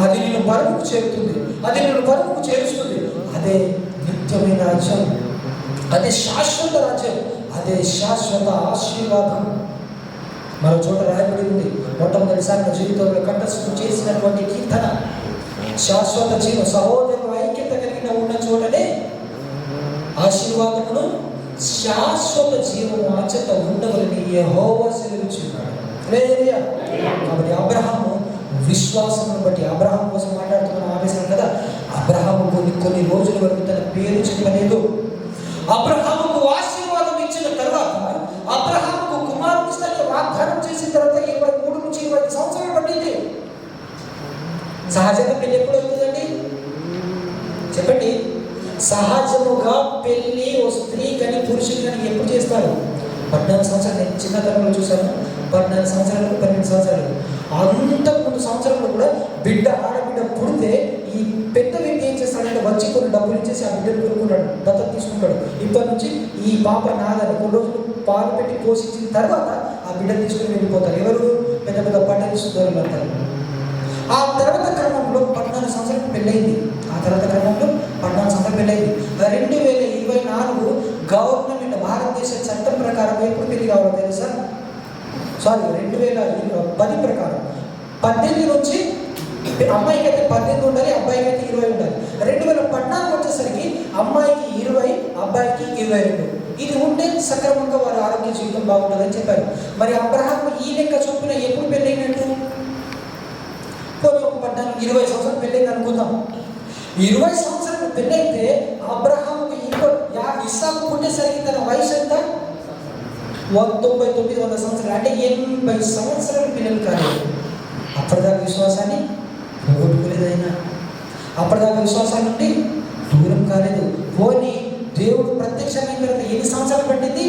అది నిన్ను పరముకు చేరుతుంది, అది నిన్ను పరముకు చేరుస్తుంది. అదే నిత్యమైన రాజ్యం, అదే శాశ్వత రాజ్యం, అదే శాశ్వత ఆశీర్వాదం. మరో చోట రాయబడి ఉంది, మొట్టమొదటిసారి నా జీవితంలో కంఠస్థం చేసినటువంటి కీర్తన, శాశ్వత జీవం, సహోదరులు ఐక్యత కలిగిన ఉన్న చోటనే ఆశీర్వాదమును శాశ్వత జీవము ఆచత ఉండవలని యెహోవా సెలవిచ్చున్నాడు. హల్లెలూయా. కాబట్టి అబ్రహాము విశ్వాసమును బట్టి, అబ్రహాం కోసం మాట్లాడుతున్న ఆవేశం కదా, అబ్రహాము కొన్ని రోజుల వరకు తన పేరు చెప్పలేదు. అబ్రహాముకు ఆశీర్వాదం ఇచ్చిన తర్వాత, అబ్రహాముకు కుమారుని ఇస్తానికి వాగ్దానం చేసిన తర్వాత 23 నుంచి 25 సంవత్సరాలు పట్టింది. సహజంగా పెళ్లి ఎప్పుడు అవుతుందండి చెప్పండి? సహజముగా పెళ్లి ఓ స్త్రీ కానీ పురుషులు కానీ ఎప్పుడు చేస్తారు? 14 సంవత్సరాలు. నేను చిన్నతనంలో చూశాను, 14 సంవత్సరాలు, 12 సంవత్సరాలు. అంతకుముందు సంవత్సరంలో కూడా ఆడబిడ్డ పుడితే ఈ పెద్ద వ్యక్తి ఏం చేస్తాడంటే వచ్చి కొన్ని డబ్బులు ఇచ్చేసి ఆ బిడ్డను కొనుక్కుంటాడు, దత్తత తీసుకుంటాడు. ఇప్పటి నుంచి ఈ పాప నాదని కొన్ని రోజులు పాలు పెట్టి పోషించిన తర్వాత ఆ బిడ్డను తీసుకుని వెళ్ళిపోతారు. ఎవరు? పెద్ద పెద్ద పట్టణ సుందరులు అంటారు. ఆ తర్వాత క్రమంలో 14 సంవత్సరాలు పెళ్ళైంది. ఆ తర్వాత క్రమంలో 14 సంవత్సరాలు పెళ్ళైంది. 2024 గవర్నమెంట్ భారతదేశ చట్టం ప్రకారం ఎప్పుడు పెళ్లి కావాలో తెలుసా? 2010 ప్రకారం 18 నుంచి అమ్మాయికి అయితే 18 ఉండాలి, అబ్బాయికి అయితే 20 ఉండాలి. 2014 వచ్చేసరికి అమ్మాయికి 20, అబ్బాయికి 22. ఇది ఉంటే సక్రమంగా వారి ఆరోగ్య జీవితం బాగుంటుందని చెప్పారు. మరి అబ్రహాం ఈ లెక్క చొప్పున ఎప్పుడు పెళ్ళైనట్టు? కొన్ని ఒక 20 సంవత్సరాలు పెళ్ళైంది అనుకుందాం. 20 సంవత్సరాలు పెళ్ళైతే అబ్రహాంకి ఇస్సాకు పుట్టేసరికి తన వయసు ఎంత? 99 సంవత్సరాలు, అంటే 80 సంవత్సరాలు పిల్లలు కాలేదు. అప్పటిదాకా విశ్వాసాన్ని పోగొట్టుకోలేదు ఆయన. అప్పటిదాకా విశ్వాసాన్ని నుండి దూరం కాలేదు. పోనీ దేవుడు ప్రత్యక్షమైన తర్వాత ఎన్ని సంవత్సరాలు పట్టింది?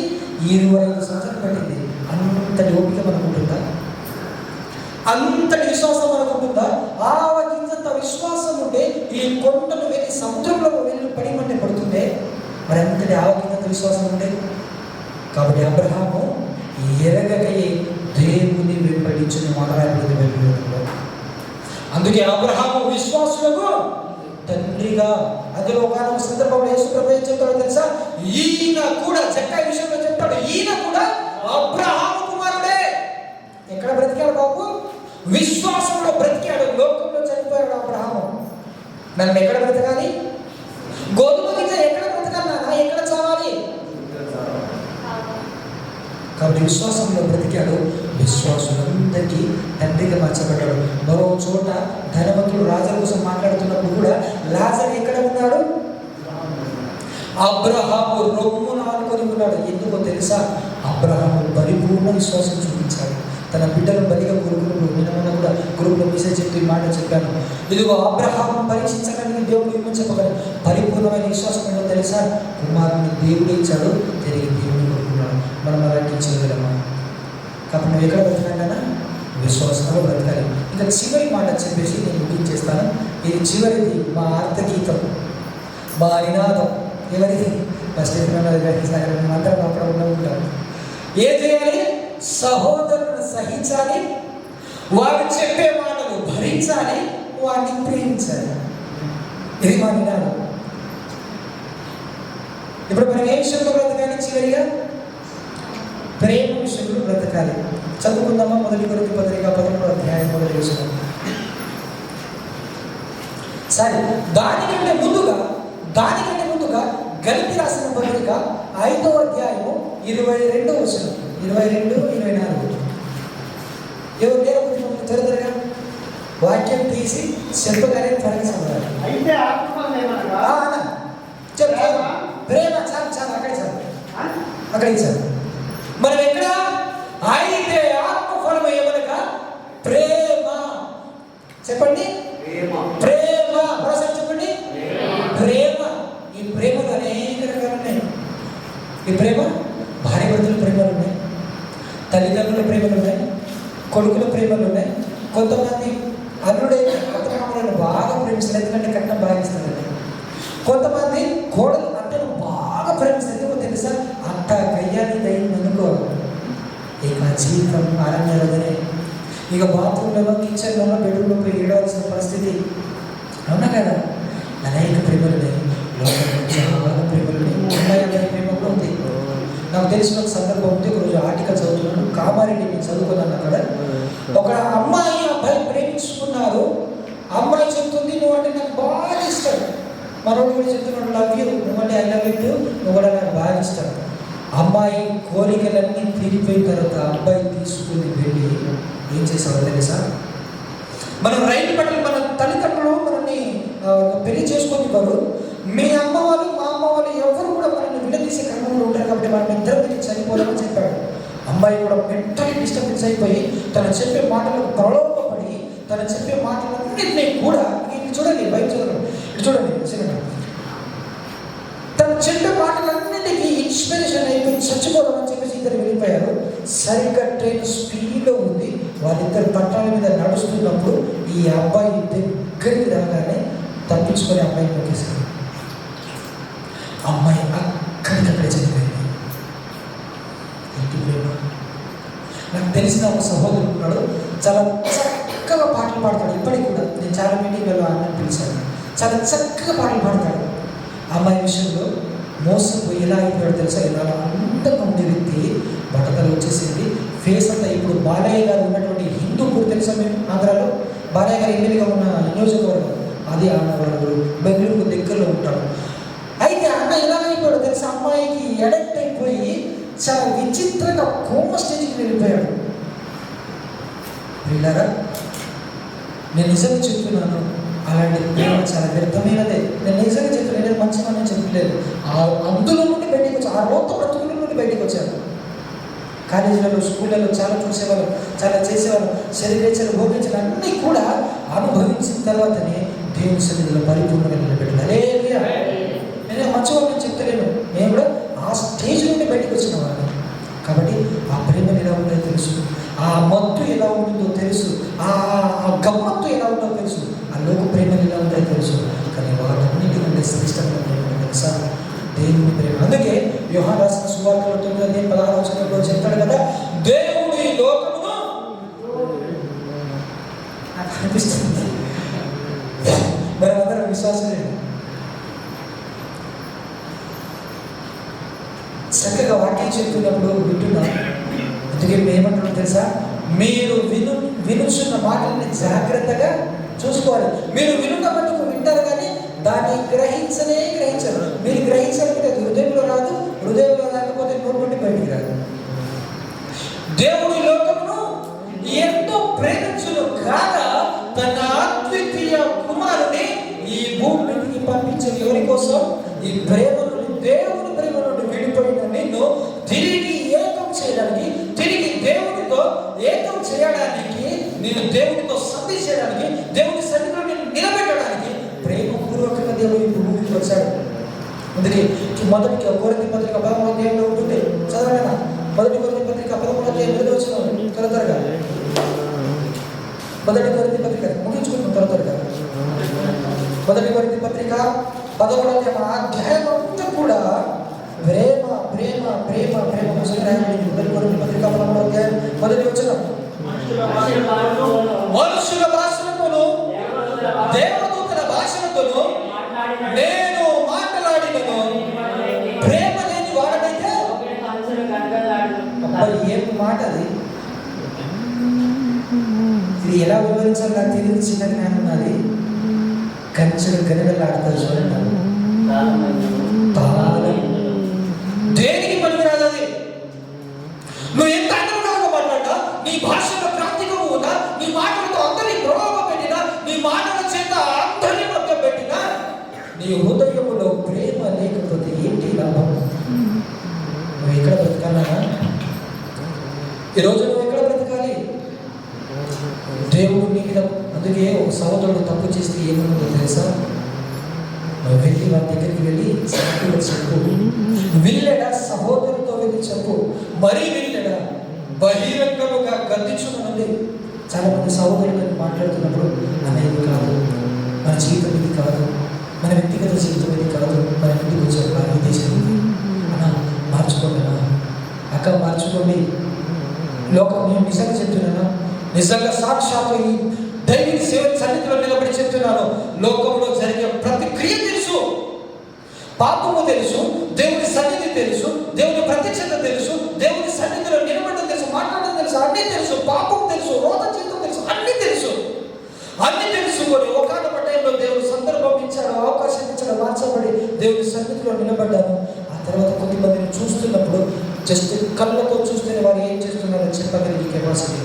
25 సంవత్సరాలు పట్టింది. అంతటి ఓపిక మనకు ఉంటుందా? అంతటి విశ్వాసం మనకు ఉంటుందా? ఆవగించంత విశ్వాసం ఉంటే ఈ కొండలు వెళ్ళి సముద్రంలో వెళ్ళి పడిమంటే పడుతుండే, మరి అంతటి ఆవగించంత విశ్వాసం ఉండే. కాబట్టి అబ్రహాము ఎరగకయే దేవుని వెంబడించిన మాట్లాడలేదు వెళ్ళిపోతుందో. అందుకే అబ్రహాము విశ్వాసులకు తండ్రిగా. అందులో ఒక సందర్భంలో యేసు ప్రభువు ఏం చెప్తాడో తెలుసా? ఈయన కూడా జక్కయ్య విషయంలో చెప్తాడు, ఈయన కూడా అబ్రహాము కుమారుడే. ఎక్కడ బ్రతికాడు బాబు? విశ్వాసంలో బ్రతికాడు. లోకంలో చనిపోయాడు అబ్రహాము. నన్ను ఎక్కడ బ్రతకాలి? గోధుమ గింజ ఎక్కడ బ్రతకాలి నాన్న? ఎక్కడ చావాలి? కాబట్టి విశ్వాసంలో బ్రతికాడు. విశ్వాసులందరికీ తండ్రిగా మార్చబడ్డాడు. మరో చోట ధనవంతుడు రాజా కోసం మాట్లాడుతున్నప్పుడు కూడా లాజరు ఎక్కడ ఉన్నాడు? అబ్రహాము రొమ్మున ఆనుకొని ఉన్నాడు. ఎందుకో తెలుసా? అబ్రహాము పరిపూర్ణ విశ్వాసం చూపించాడు. తన బిడ్డలు బలిగా గురుకులు నిన్న కూడా గురుకులు మెసేజ్ చెప్తూ ఈ మాట చెప్పాను. ఇదిగో అబ్రహాము పరీక్షించడానికి దేవుడు ఏమని చెప్పగలరు? పరిపూర్ణమైన విశ్వాసం ఏంటో తెలుసా? కుమారుని దేవుడు ఇచ్చాడు, తిరిగి దేవుడు కొడుకున్నాడు. మనం అలాంటి చేయగలమా? కాబట్టి నువ్వు ఎక్కడ బ్రతకాలన్నా విశ్వాసంలో బ్రతకాలి. ఇంకా చివరి మాట చెప్పేసి నేను ముగించేస్తాను. ఇది చివరిది, మా అర్థగీతం, మా నినాదం. ఎవరిది? ఫస్ట్ అందరం అక్కడ ఉంటారు. ఏం చేయాలి? సహోదరులను సహించాలి, వారు చెప్పే మాటలు భరించాలి, వారిని ప్రేమించాలి. ఇది మా నినాదం. ఇప్పుడు మనం ఏ విషయంలో బ్రతకాలి? చివరిగా ప్రేమ విషయంలో బ్రతకాలి. చదువుకుందామా? 1 కొరింథీ పత్రిక 11వ అధ్యాయం 1వ వచనం. సరే, దానికంటే ముందుగా గలతీ రాసిన పత్రిక 5వ అధ్యాయము 22వ వచనం, 22, 24. ఎవరు లేకపోతే త్వరగా వాక్యం తీసి చెప్పగానే త్వరగా చదవాలి. అయితే ప్రేమ చాలు అక్కడ ఇచ్చారు. మనం ఎక్కడ? అయితే ఆత్మఫలము ఏమనగా ప్రేమ. చెప్పండి, ప్రేమ. మరోసారి చెప్పండి, ప్రేమ. ఈ ప్రేమలో అనేక రకాలు ఉన్నాయి. ఈ ప్రేమ భార్య భర్తల ప్రేమలు ఉన్నాయి, తల్లిదండ్రుల ప్రేమలు ఉన్నాయి, కొడుకుల ప్రేమలు ఉన్నాయి. కొంతమంది అల్లుడైతే అత్తమామలను బాగా ప్రేమిస్తారు, ఎందుకంటే కట్నం బాగా ఇస్తారండి. కొంతమంది కోడలు అత్తను బాగా ప్రేమిస్తారు. ఎందుకో తెలుసా? అత్త కయ్యాన్ని దయ్యం అనుకో, ఇక జీవితం ఆరంభనే. ఇక బాత్రూంలలో, కిచెన్లలో, బెడ్రూమ్లో పోయి ఏడవలసిన పరిస్థితి. అవునా కదా? అనేక ప్రేమలు ఉన్నాయి, చాలా ప్రేమలు ఉన్నాయి. అమ్మాయి అనే ప్రేమ కూడా ఉంది. నాకు తెలిసిన ఒక సందర్భం ఉంది. ఒకరోజు ఆర్టికల్ చదువుతున్నాను, కామారెడ్డి నేను చదువుకున్నాను. అక్కడ ఒక అమ్మాయి అబ్బాయి ప్రేమించుకున్నారు. అమ్మాయి చెప్తుంది, నువ్వు అంటే నాకు బాగా ఇష్టం. మరొకటి కూడా చెప్తున్నాడు, లవ్ యూ, నువ్వంటే ఐ లవ్ యూ, నువ్వు కూడా నాకు బాగా ఇష్టం. అమ్మాయి కోరికలన్నీ తీరిపోయిన తర్వాత అబ్బాయి తీసుకుని వెళ్ళి ఏం చేసావో తెలుసా? మనం రైలు పట్ల మన తల్లిదండ్రులు మనల్ని పెళ్లి చేసుకునేవారు. మీ అమ్మ వాళ్ళు, మా అమ్మ వాళ్ళు ఎవరు కూడా మనల్ని విడదీసే క్రమంలో ఉంటారు. కాబట్టి మనం ఇద్దరు చనిపోదామని చెప్పాడు. అమ్మాయి కూడా మెంటలీ డిస్టర్బెన్స్ అయిపోయి తను చెప్పే మాటలకు ప్రలోభపడి తను చెప్పే మాటలన్నింటినీ కూడా ఇది చూడండి, బయట చూడండి, ఇది చూడండి, తను చెప్పే మాటలన్నింటికి ఇన్స్పిరేషన్ అయిపోయి చచ్చిపోదామని చెప్పేసి ఇద్దరు వెళ్ళిపోయారు. సరిగ్గా ట్రైన్ స్పీడ్లో ఉంది. వాళ్ళిద్దరు పట్టాల మీద నడుస్తున్నప్పుడు ఈ అబ్బాయి దగ్గరికి రాగానే తప్పించుకొని అమ్మాయిని నొక్కేశారు. అమ్మాయి అక్కడికక్కడే చనిపోయింది. నాకు తెలిసిన ఒక సహోదరుడు ఉన్నాడు, చాలా చక్కగా పాటలు పాడతాడు. ఇప్పటికి కూడా నేను చాలా మీటింగ్లో అన్నని పిలిచాను. చాలా చక్కగా పాటలు పాడతాడు. అమ్మాయి విషయంలో మోసపోయి ఎలా అయిపోయాడు తెలుసా? ఇలా అందంగా ఉండే వ్యక్తి బట్టతలు వచ్చేసింది, ఫేస్ అంతా. ఇప్పుడు బాలయ్య గారు ఉన్నటువంటి హిందూపూర్ తెలుసా? మేము ఆంధ్రాలో బాలయ్య గారు ఎమ్మెల్యేగా ఉన్న నియోజకవర్గం అది. ఆంధ్రవాడు బెంగళూరుకు దగ్గరలో ఉంటాడు. అయితే అన్న ఎలా అయిపోయాడు తెలుసా? అమ్మాయికి ఎడక్ట్ అయిపోయి చాలా విచిత్రంగా కోమ స్టేజ్కి వెళ్ళిపోయాడు. వీళ్ళారా, నేను నిజంగా చెప్తున్నాను, అలాంటి ప్రేమ చాలా వ్యర్థమైనదే. నేను నిజంగా చెప్తున్నాను, నేను మంచిగా చెప్పలేదు. అందులో నుండి బయటకు వచ్చాను, ఆ రోత బ్రతుకుల నుండి బయటకు వచ్చాను. కాలేజీలలో, స్కూళ్ళలో చాలా చూసేవాళ్ళు, చాలా చేసేవాళ్ళు. శరీరేచ్ఛలు, భోగించలు అన్నీ కూడా అనుభవించిన తర్వాతనే దేవుని సన్నిధిలో పరిపూర్ణంగా నిలబెట్టాలి. నేను మంచి వాళ్ళని చెప్తలేను, నేను కూడా ఆ స్టేజ్ నుండి బయటకు వచ్చిన వాళ్ళని. కాబట్టి ఆ ప్రేమను ఎలా ఉంటుందో తెలుసు, ఆ మత్తు ఎలా ఉంటుందో తెలుసు, ఆ గమ్మత్తు ఎలా ఉంటుందో తెలుసు, ఆ లోక ప్రేమలు ఎలా ఉంటుందో తెలుసు. కానీ వాటన్నిటి నుండి శ్రేష్టమైన ప్రేమ తెలుసా? దేవుని ప్రేమ. అందుకే యోహాను రాసిన సువార్తలో 9:16 చెప్తాడు కదా, దేవుడు ఈ లోకమును నాకు అనిపిస్తుంది. మరి అందరం విశ్వాసమే. చక్కగా వాక్యం చెప్తున్నప్పుడు వింటున్నా. అందుకే ఏమంటున్నాం తెలుసా? మీరు వినుచున్న మాటల్ని జాగ్రత్తగా చూసుకోవాలి. మీరు వినుట మటుకు వింటారు కానీ దాన్ని గ్రహించరు. మీరు గ్రహించాలంటే హృదయంలో రాదు, హృదయంలో రాకపోతే నోటి నుండి బయటికి రాదు. దేవుడి లోకమును ఎంతో ప్రేమించును కాగా తన అద్వితీయ కుమారుని ఈ భూమి మీదకి పంపించిన ఎవరి కోసం? ఈ ప్రేమ నుండి, దేవుని ప్రేమ నుండి విడిపోయిన నిన్ను తిరిగి ఏకం చేయడానికి, తిరిగి దేవునితో ఏకం చేయడానికి, నేను దేవునితో సంధి చేయడానికి, దేవుని సన్నిధిలో నేను నిలబెట్టడానికి ప్రేమపూర్వకంగా దేవుని భూమికి వచ్చాడు. అందుకే మొదటి కొరింథీ పత్రిక 13వ అధ్యాయంలో ఉంటుంది, చదవలేనా? మొదటి కొరింథీ పత్రిక 13వ అధ్యాయం 8వ వచనం త్వరగా. మొదటి కొరింథీ పత్రిక ముగించుకుంటాం త్వరగా. మొదటి కొరింథీ పత్రిక 11వ అధ్యాయం అంతా కూడా ప్రేమ ప్రేమ ప్రేమ ప్రేమ కోసం రాయబడింది. మొదటి కొరింథీ పత్రిక 11వ అధ్యాయం 1వ వచనం, మనుషుల భాషలతోనూ దేవదూతల భాషలతోనూ నేను మాట్లాడినను ప్రేమ లేని వాడనైతే ఏం మాట అది? ఇది ఎలా వివరించాలి నాకు తెలియదు, చిన్న జ్ఞానం ఉన్నది. కంచెలు గనగలాడతారు చూడండి, దేనికి పనికిరాదు అది. నువ్వు ఎంత అనుగుణంగా మాట్లాడా, నీ భాషలో ప్రాంతికము ఉన్నా, నీ మాటలతో అందరినీ ప్రభావం పెట్టినా, నీ మాటల చేత అందరినీ మధ్య పెట్టినా, నీ హృదయములో ప్రేమ లేకపోతే ఏంటి లాభం? నువ్వు ఎక్కడ బ్రతకాలా? ఈరోజు నువ్వు ఎక్కడ బ్రతకాలి? దేవుడు నీ మీద. అందుకే ఒక సహోదరుడు తప్పు చేస్తే ఏమనుందో తెలుసా? నువ్వు వెళ్ళి వారి దగ్గరికి వెళ్ళి చెప్పు. వెళ్ళడా సహోదరుడితో వెళ్ళి చెప్పు. మరీ వెళ్ళడా బహిరంగముగా గద్దించుకున్నది. చాలా మంది సహోదరులను మాట్లాడుతున్నప్పుడు అనేది కాదు, మన జీవితం ఇది కాదు, మన వ్యక్తిగత జీవితం ఇది కాదు, మన ఇంటికి వచ్చే ఇది జరిగింది అన్న, మార్చుకోండి అన్న, అక్క మార్చుకోండి. లోకం నేను నిజంగా చెప్తున్నాను, నిజంగా సాక్షాత్తు ఈ దైవిక సేవ సన్నిధిలో నిలబడి చెప్తున్నాను. లోకంలో జరిగే ప్రతి క్రియ తెలుసు, పాపము తెలుసు, దేవుని సన్నిధి తెలుసు, దేవుని ప్రత్యక్షత తెలుసు, దేవుని సన్నిధిలో నిలబడడం తెలుసు, మాట్లాడడం తెలుసు, అన్నీ తెలుసు, పాపం తెలుసు, రోధ జీవితం తెలుసు, అన్నీ తెలుసు. అన్ని తెలుసుకొని ఒకనొక టైంలో దేవుడు సందర్భం ఇచ్చాడు, అవకాశం ఇచ్చాడు, మార్చబడి దేవుని సన్నిధిలో నిలబడ్డాను. ఆ తర్వాత కొద్దిమందిని చూస్తున్నప్పుడు జస్ట్ కళ్ళతో చూస్తేనే వారు ఏం చేస్తున్నారో చెప్పగలిగే కెపాసిటీ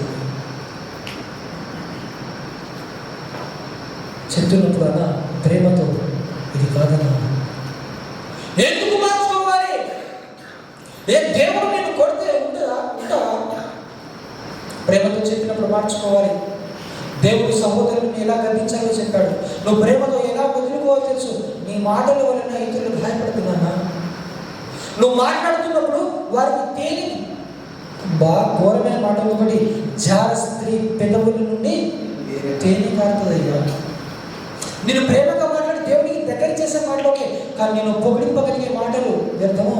చెప్తున్నప్పుడు అన్న ప్రేమతో ఇది కాదన్నా. ఎందుకు మార్చుకోవాలి? ఏ దేవుడు నేను కొడితే ఉంటారా? ప్రేమతో చెప్పినప్పుడు మార్చుకోవాలి. దేవుడు సహోదరుని ఎలా గర్వించాలో చెప్పాడు. నువ్వు ప్రేమతో ఎలా వదులుకోవాలో తెలుసు. నీ మాటల వలన ఇతరులు భయపడుతున్నా. నువ్వు మాట్లాడుతున్నప్పుడు వారికి తేలి బాగా ఘోరమైన మాట ఒకటి, జార స్త్రీ పెదవుల నుండి తేలి కారుతుందయ్యా. నేను ప్రేమగా మాట్లాడి దేవుడికి దగ్గర చేసే మాటలు ఓకే, కానీ నేను పొగిడింపగలిగే మాటలు వ్యర్థము,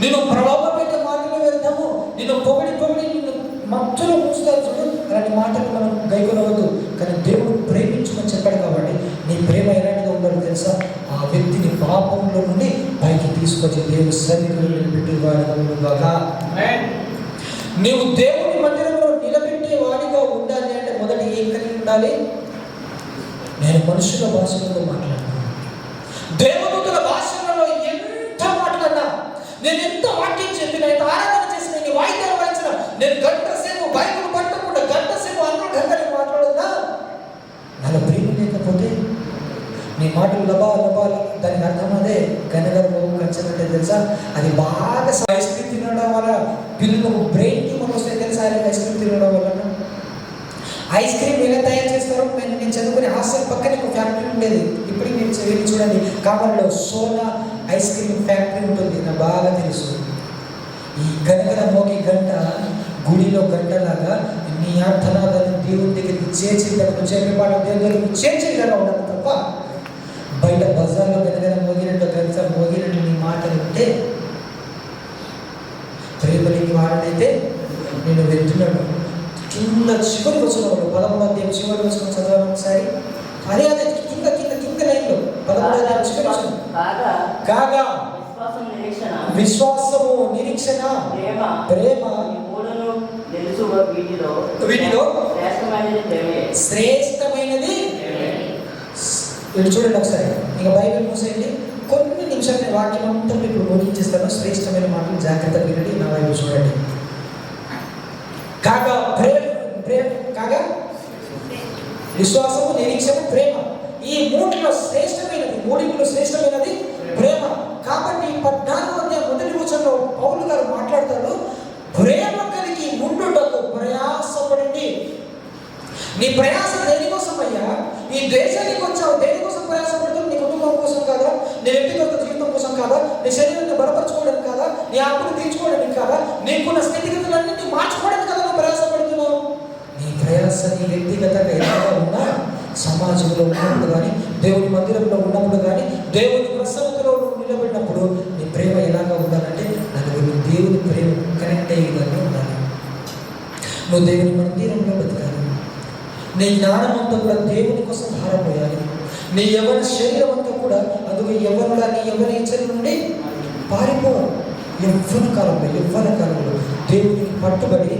నేను ప్రభావం పెట్టే మాటలు వ్యర్థము, నేను పొగిడి నిన్ను మత్తులో ఉంచుతారు చూడు, అలాంటి మాటలు మనం గైకొనవద్దు. కానీ దేవుడు ప్రేమించుకొని చెప్పాడు కాబట్టి నీ ప్రేమ ఎలాంటిగా ఉండాలో తెలుసా? ఆ వ్యక్తిని పాపంలో నుండి పైకి తీసుకొచ్చి దేవుని సన్నిధిలో నిలబెట్టేవాడిగా, నీవు దేవుని మందిరంలో నిలబెట్టే వాడిగా ఉండాలి అంటే మొదట ఏం కలిగి ఉండాలి? నేను మనుషుల భాషలలో మాట్లాడినా, దేవదూతల భాషలలో ఎంత మాట్లాడినా, నేను ఎంత వాక్యం చెప్పినా, ఎంత ఆరాధన చేసిన, నేను వాయిద్యాలు వాయించిన, నేను గంట సేపు బైబిల్ పట్టకుండా గంట సేపు అన్న గంటలు మాట్లాడదా, నాలో ప్రేమ లేకపోతే నీ మాటలు లబా లబా దానికి అర్థం అదే. గనగరము కంచనంటే తెలుసా, అది బాగా ఐస్ క్రీమ్ తినడం వల్ల పిల్లలకు బ్రెయిన్కి మనం వస్తాయి తెలుసా. ఐస్ క్రీమ్ తినడం వల్ల ఐస్ క్రీమ్ ఎలా తయారు చేస్తారో నేను చదువుకునే హాస్టల్ పక్కన ఒక ఫ్యాక్టరీ ఉండేది. ఇప్పుడు మీరు వెళ్ళి చూడండి, కామన్లో సోనా ఐస్ క్రీమ్ ఫ్యాక్టరీ ఉంటుంది, నాకు బాగా తెలుసు. ఈ గనగర మోగి గంట గుడిలో గంటలాగా నీ అర్థనాదాన్ని దేవుని దగ్గరికి చేర్చేటప్పుడు చెప్పేపాటు దేవుని దగ్గరికి చేర్చేలాగా ఉండాలి తప్ప బయట బజార్లో గనగర మోగినట్టు గంట మోగినట్టు నీ మాటలు ఉంటే ప్రేమలేని వాడనైతే నేను వెళ్తున్నాను. కింద చివరి వచ్చిన వాళ్ళు 13వ అధ్యాయం చివరి వచ్చిన చదవాలి ఒకసారి. అదే కింద కింద కింద లైన్లో 13వ అధ్యాయం చివరి వచ్చిన కాగా విశ్వాసము నిరీక్షణ ప్రేమ వీటిలో శ్రేష్టమైనది. వీళ్ళు చూడండి ఒకసారి, ఇక బైబిల్ మూసేయండి. కొన్ని నిమిషాలు నేను వాక్యం అంతా ఇప్పుడు బోధించేస్తాను. శ్రేష్టమైన మాటలు జాగ్రత్తగా వినండి. నా వైపు చూడండి. కాగా ప్రేమ కాగా విశ్వాసము నిరీక్షణ ప్రేమ, ఈ మూడింటిలో శ్రేష్టమైనది ప్రేమ. కాబట్టి 14వ అధ్యాయం మొదటి వచనంలో పౌలు గారు మాట్లాడతాడు, ప్రేమ కలిగి ఉండుటకు ప్రయాసపడండి. నీ ప్రయాస దేనికోసం అయ్యా? ఈ దేశానికి వచ్చావు, దేనికోసం ప్రయాసపడుతుంది? నీ కుటుంబం కోసం కాదా? నీ వ్యక్తిగత జీవితం కోసం కాదా? నీ శరీరాన్ని బలపరచుకోవడానికి కాదా? నీ ఆకులు తీర్చుకోవడానికి కాదా? నీకున్న స్థితిగతులన్నింటినీ మార్చుకోవడానికి కదా నువ్వు ప్రయాసపడుతున్నావు. నీ ప్రయాస నీ వ్యక్తిగతంగా ఎలాగా ఉన్నా, సమాజంలో ఉన్నప్పుడు కానీ, దేవుని మందిరంలో ఉన్నప్పుడు కానీ, దేవుని ప్రసన్నతలో నిలబడినప్పుడు నీ ప్రేమ ఎలాగా ఉండాలంటే నలుగురు దేవుని ప్రేమ కనెక్ట్ అయ్యే విధంగా ఉండాలి. నువ్వు దేవుని మందిరంలో బతకాలి. నీ జ్ఞానం అంతా కూడా దేవుని కోసం ధారపోయాలి. నీ ఎవరి శరీరం అంతా కూడా అందుకు ఎవరులా నీ ఎవరి ఇచ్చరి నుండి పారిపోవాలి. యవ్వన కాలంలో దేవునికి పట్టుబడి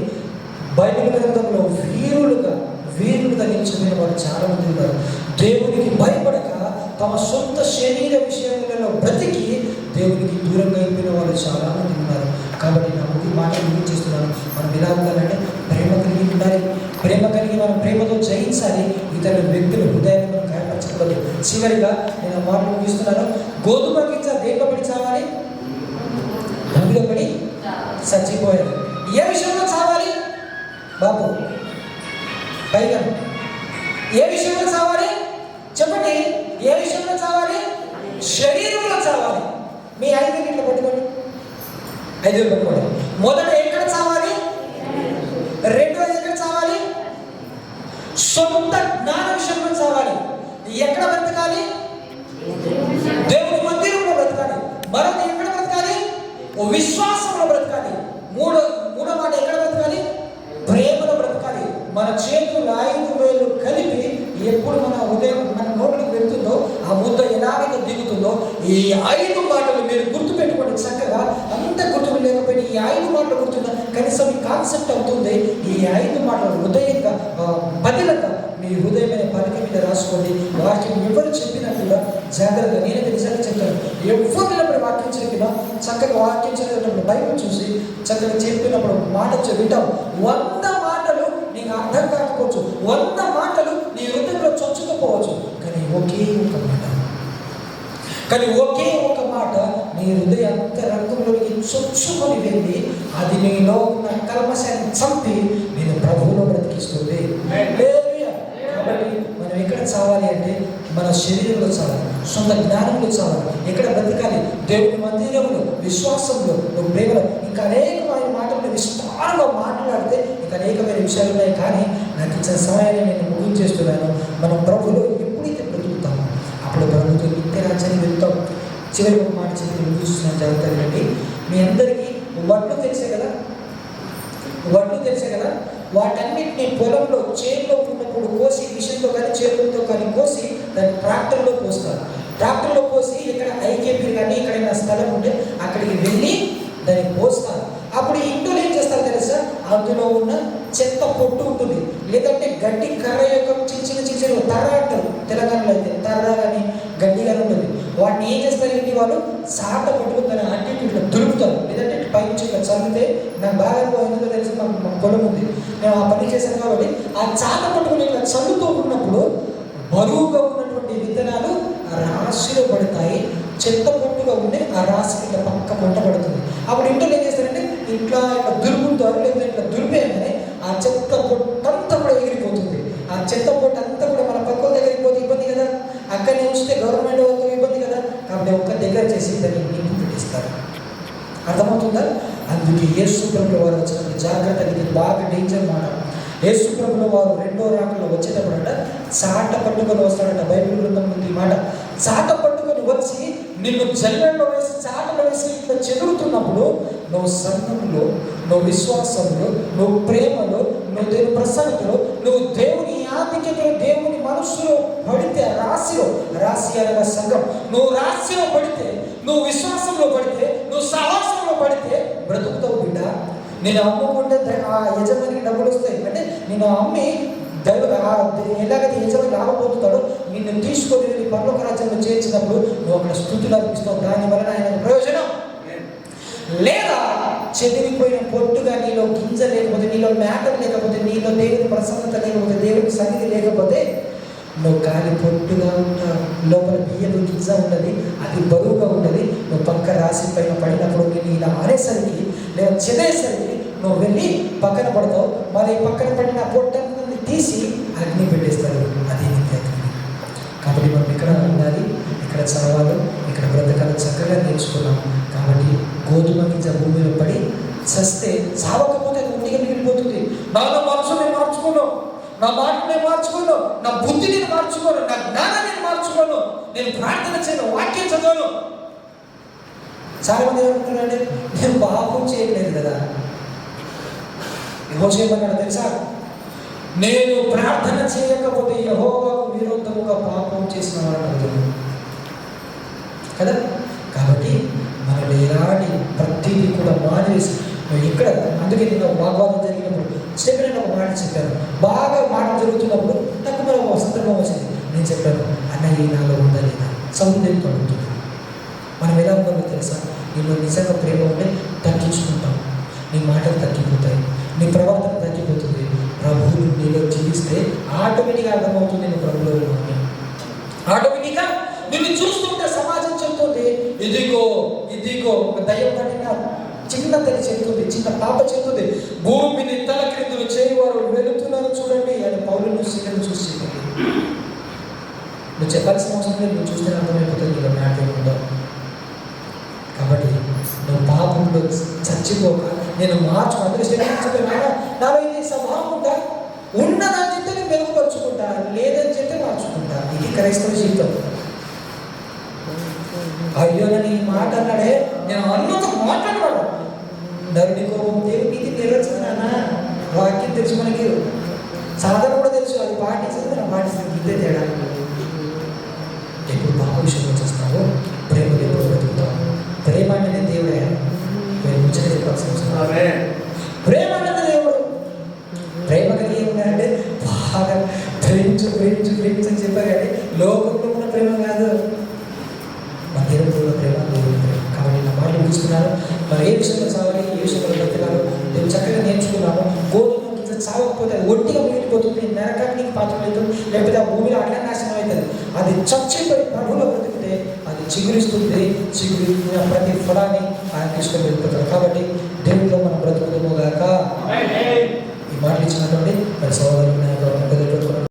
బైబిల్ గ్రంథంలో వీరులుగా నిలిచిపోయిన వారు చాలా మంది ఉన్నారు. దేవునికి భయపడక తమ సొంత శరీర విషయాలలో బ్రతికి దేవునికి దూరంగా అయిపోయిన వాళ్ళు చాలా మంది ఉన్నారు. కాబట్టి నా మాటలు ముగించేస్తున్నాను. మనం ఎలా ఉండాలంటే ప్రేమ కలిగి ఉండాలి. ప్రేమ కలిగి మనం ప్రేమతో జయించాలి. ఇతర వ్యక్తుల హృదయాన్ని మనం గాయపరచకూడదు. చివరిగా నేను ఆ మాటలు ముగిస్తున్నాను. గోధుమ గింజ దేంట్లో పడి చావాలి? భూమిలో పడి చచ్చిపోయారు. ఏ విషయంలో చావాలి బాబు? పైగా ఏ విషయంలో చావాలి చెప్పండి? ఏ విషయంలో చావాలి? శరీరంలో చావాలి. మీ 5 గంటలు పట్టుకోండి, 5 పట్టుకోండి. మొదట ఎక్కడ చావాలి? రెండోది ఎక్కడ చావాలి? సొంత జ్ఞాన విషయంలో చావాలి. ఎక్కడ బ్రతకాలి? దేవుని మందిరంలో బ్రతకాలి. మరొక ఎక్కడ బ్రతకాలి? విశ్వాసంలో బ్రతకాలి. మూడో మాట ఎక్కడ బ్రతకాలి? ప్రేమలో బ్రతకాలి. మన చేతులు 5 వేలు కలిపి ఎప్పుడు మన ఉదయం మన నోట్లకు వెళ్తుందో ఆ ముద్ద ఎలాగైతే దిగుతుందో ఈ 5 మాటలు మీరు గుర్తుపెట్టుకోండి చక్కగా. అంత గుర్తుకు లేకపోయినా ఈ 5 మాటలు గుర్తుందా? కనీసం ఈ కాన్సెప్ట్ అవుతుంది. ఈ 5 మాటలు హృదయంగా బదిలంగా మీ హృదయమైన పలిక మీద రాసుకోండి. వాక్యం ఎవరు చెప్పినట్టుగా జాగ్రత్తగా, నేనైతే నిజంగా చెప్తాను, ఎవరు నిలబడి వాక్యం చెప్పినా చక్కగా వాక్యం చదివేటప్పుడు బైబిల్ చూసి చక్కగా చెప్పినప్పుడు మాట వింటాం. 100 మాటలు నీకు అర్థం కాకపోవచ్చు, 100 మాటలు నీ హృదయంలో చొచ్చుకపోవచ్చు, కానీ ఒకే ఒక మాట నీ హృదయ అంతరంగంలోకి చొచ్చుకొని వెళ్ళి అది నీలో ఉన్న కల్మశాన్ని చంపి నేను ప్రభువులో బ్రతికిస్తుంది. కాబట్టి మనం ఎక్కడ చావాలి అంటే మన శరీరంలో చావాలి, సొంత జ్ఞానంలో చావాలి. ఎక్కడ బ్రతకాలి? దేవుని మందిరంలో, విశ్వాసంలో, నువ్వు ప్రేమలో. ఇంకా అనేకమైన మాటలు విస్తారంగా మాట్లాడితే ఇంకా అనేకమైన విషయాలు ఉన్నాయి. కానీ నాకు ఇచ్చిన సమయాన్ని నేను ముగించేస్తున్నాను. మనం ప్రభువులో ఎప్పుడైతే బ్రతుకుతామో అప్పుడు ప్రభుత్వం నిత్య రాజ్యాన్ని వెళ్తాం. చివరి ఒక మాట చెప్పి ముగిస్తున్నాను, జాగ్రత్తగా అండి. మీ అందరికీ వడ్లు తెలిసే కదా? వాటన్నిటిని పొలంలో చేతిలో ఉన్నప్పుడు కోసి, మిషన్తో కానీ చేతులతో కానీ కోసి దాన్ని ట్రాక్టర్లో పోస్తారు. ట్రాక్టర్లో పోసి ఇక్కడ ఐకేపీ కానీ ఎక్కడైనా స్థలం ఉంటే అక్కడికి వెళ్ళి దాన్ని పోస్తారు. అప్పుడు ఇంట్లో ఏం చేస్తారు తెలుసా? అందులో ఉన్న చెత్త పొట్టు ఉంటుంది, లేదంటే గడ్డి కర్ర యొక్క చిన్న తర్ర అంటారు తెలంగాణలో అయితే, తర్ర కానీ గడ్డి కానీ ఉంటుంది. వాటిని ఏం చేస్తారు? ఇంటి వాళ్ళు సాట పట్టుకుని దాన్ని అన్నింటి ఇట్లా దులుపుతారు, లేదంటే పైనుంచి ఇట్లా చదివితే నాకు బాగా ఎందుకో తెలిసి మా పొలం ఉంది, మేము ఆ పని చేశాం. కాబట్టి ఆ చాట పట్టుకుని ఇట్లా చల్లుతూ ఉన్నప్పుడు బరువుగా ఉన్నటువంటి విత్తనాలు రాశిలో పడతాయి, చెత్త పొట్టుగా ఉండే ఆ రాశి ఇట్లా పక్క పొట్ట పడుతుంది. అప్పుడు ఇంట్లో ఏం చేస్తారంటే ఇట్లా దులుపుతారు, లేకపోతే ఇట్లా దులిపేయగానే ఆ చెత్త పొట్టంతా కూడా ఎగిరిపోతుంది. ఆ చెత్త పొట్టు అంతా కూడా మన పక్కల దగ్గరికి పోతే ఇబ్బంది కదా, అక్కడనే ఉంచితే గవర్నమెంట్ వాళ్ళతో ఇబ్బంది కదా. కాబట్టి ఒక్క దగ్గర చేసి దాన్ని నింపు పెట్టిస్తారు. అర్థమవుతుందా? అందుకే యేసు ప్రభువు వారు వచ్చినప్పుడు జాగ్రత్త, ఇది బాగా డేంజర్ మాట. యేసు ప్రభువు వారు రెండో రాకల్లో వచ్చేటప్పుడంట చాట పట్టుకొని వస్తాడంట. బైబిల్ గ్రంథం ఉంది ఈ మాట. చాట పట్టుకొని వచ్చి నిన్ను జల్లెల్లో వేసి చాటలో వేసి ఇట్లా చెదురుతున్నప్పుడు నువ్వు సంఘంలో, నువ్వు విశ్వాసంలో, నువ్వు ప్రేమలో, నువ్వు దేవుని ప్రసన్నతలో, నువ్వు దేవుని ఆధిక్యతలో, దేవుని మనస్సులో పడితే, రాశి అనగా సంఘం, నువ్వు రాశిలో పడితే, నువ్వు విశ్వాసంలో పడితే, నువ్వు సహవాసంలో పడితే బ్రతుకుతావు బిడ్డ. నేను అమ్ముకుంటే ఆ యజమానికి డబ్బులు వస్తాయి. అంటే నేను అమ్మి ఎలాగైతే యజమాని రాకపోతున్నాడో నిన్ను తీసుకొని వెళ్ళి పరలోక రాజ్యంలో చేర్చినప్పుడు నువ్వు అక్కడ స్తుతులు అర్పిస్తావు. దానివల్ల ఆయన ప్రయోజనం లేదా చెదిరిపోయిన పొట్టుగా నీలో గింజ లేకపోతే, నీలో మ్యాటర్ లేకపోతే, నీలో దేవుని ప్రసన్నత లేకపోతే, దేవుని సన్నిధి లేకపోతే నువ్వు కాలి పొట్టుగా ఉంటావు. లోపల బియ్యలు గింజ ఉన్నది, అది బరువుగా ఉన్నది. నువ్వు పక్క రాశి పైన పడినప్పుడు నేను ఇలా ఆరేసరికి లేదా చెదేసరికి నువ్వు వెళ్ళి పక్కన పడతావు. మరి పక్కన పడిన పొట్టని తీసి అగ్ని పెట్టేస్తారు. అది నిత్యత్వం. కాబట్టి మనం ఇక్కడ ఉండాలి, ఇక్కడ చదవాలి, ఇక్కడ బ్రతకాలి, చక్కగా నేర్చుకున్నాం. కాబట్టి గోధుమ గింజ భూమిలో పడి చస్తే చావకపోతే ఒంటిగా మిగిలిపోతుంది. నాలో మనసు నేను మార్చుకోను, నా మాట నేను మార్చుకోను, నా బుద్ధి నేను మార్చుకోను, నా జ్ఞానం నేను మార్చుకోను, నేను ప్రార్థన చేయను, వాక్యం చదవను. చాలా మంది ఏమంటున్నారంటే నేను పాపం చేయలేదు కదా. యెహోషువ ఏమన్నాడు తెలుసా? నేను ప్రార్థన చేయకపోతే యెహోవాకు విరోధముగా పాపం చేసిన వాడు కదా. కాబట్టి మనం ఎలాంటి ప్రతిదీ కూడా మానేసి ఇక్కడ, అందుకే నేను వాగ్వాదం జరిగినప్పుడు స్టెఫెన్ ఒక మాట చెప్పాను. బాగా మాట జరుగుతున్నప్పుడు నాకు మరి ఒక సందర్భం వచ్చింది. నేను చెప్పాను, అన్నయ్య నాలో ఉందా లేదా సౌందర్యంతో ఉంటుంది. మనం ఎలా ఉందో తెలుసా? నీలో నిజంగా ప్రేమ ఉంటే తగ్గించుకుంటాం, నీ మాటలు తగ్గిపోతాయి, నీ ప్రవర్తన తగ్గిపోతుంది. ప్రభువులు నీలో జీవిస్తే ఆటోమేటిక్గా అర్థమవుతుంది నేను ప్రభువులో ఉన్నాను. ఆటోమేటిక్గా నిన్ను చూస్తుంటే సమాజం చెప్తుంది, ఇదిగో ఇదిగో ఒక దయ్యం పడిన చిన్న తల్లి చెప్తుంది, చిన్న పాప చెప్తుంది, భూమిని తల క్రిందులు చేయవారు వెళుతున్నారు చూడండి అని పౌలును సీలను చూసి చెప్పింది. నువ్వు చెప్పాల్సిన అవసరం లేదు, నువ్వు చూస్తే అర్థమైపోతుంది నీలో మ్యాటర్ ఉందో. కాబట్టి నువ్వు పాపంలో చచ్చిపోక నేను చెప్పిన నాలో ఇది స్వభావం ఉంటా, ఉన్నదని చెప్తే నేను మెరుగుపరుచుకుంటా, లేదని చెప్తే మార్చుకుంటా. ఇది క్రైస్తవ జీవితం. అయ్యో నన్ను ఈ మాట అన్నాడే, నేను అన్నతో మాట్లాడవాడు నరుడి కోపం దేవుడి నీతి నెరవేర్చుకున్నానా. వాక్యం తెలుసు, మనకి సాధన కూడా తెలుసు, అది పాటించదు, మనం పాటిస్తుంది. ఇదే తేడా. ఎప్పుడు పాప విషయంలో చూస్తావో ప్రేమ ఎప్పుడు బతుకుతావు. ప్రేమ అంటే దేవుడే, మీరు ముచ్చట చెప్పాల్సిన అవసరం. ప్రేమ అంటే దేవుడు. ప్రేమ కలిగి ఉన్నాడంటే బాగా ప్రేమించు ప్రేమించు ప్రేమించు అని చెప్పారు. కానీ లోకంలో ఉన్న ప్రేమ కాదు, మన దేవుడు ఉన్న ప్రేమ, దేవుడి ప్రేమ. కాబట్టి నా మాట ముగిస్తున్నాను. మరి ఏ విషయంలో చావాలి, ఏ విషయంలో బ్రతకాలి నేను చక్కగా నేర్చుకున్నాను. గోధుమ గింజ చావకపోతే అది ఒట్టిగా మిగిలిపోతుంది, నరకానికి పాత్రమవుతుంది, లేకపోతే ఆ భూమిలో అట్లా నాశనం అవుతుంది. అది చచ్చిపోయి ప్రభువులో బ్రతికితే అది చిగురిస్తుంది. చిగురిస్తున్న ప్రతి ఫలాన్ని ఆయన తీసుకొని వెళ్ళిపోతాడు. కాబట్టి దేవుడిలో మనం బ్రతుకుతాము గాక. ఈ మాటలు ఇచ్చినటువంటి మరి సోదరులు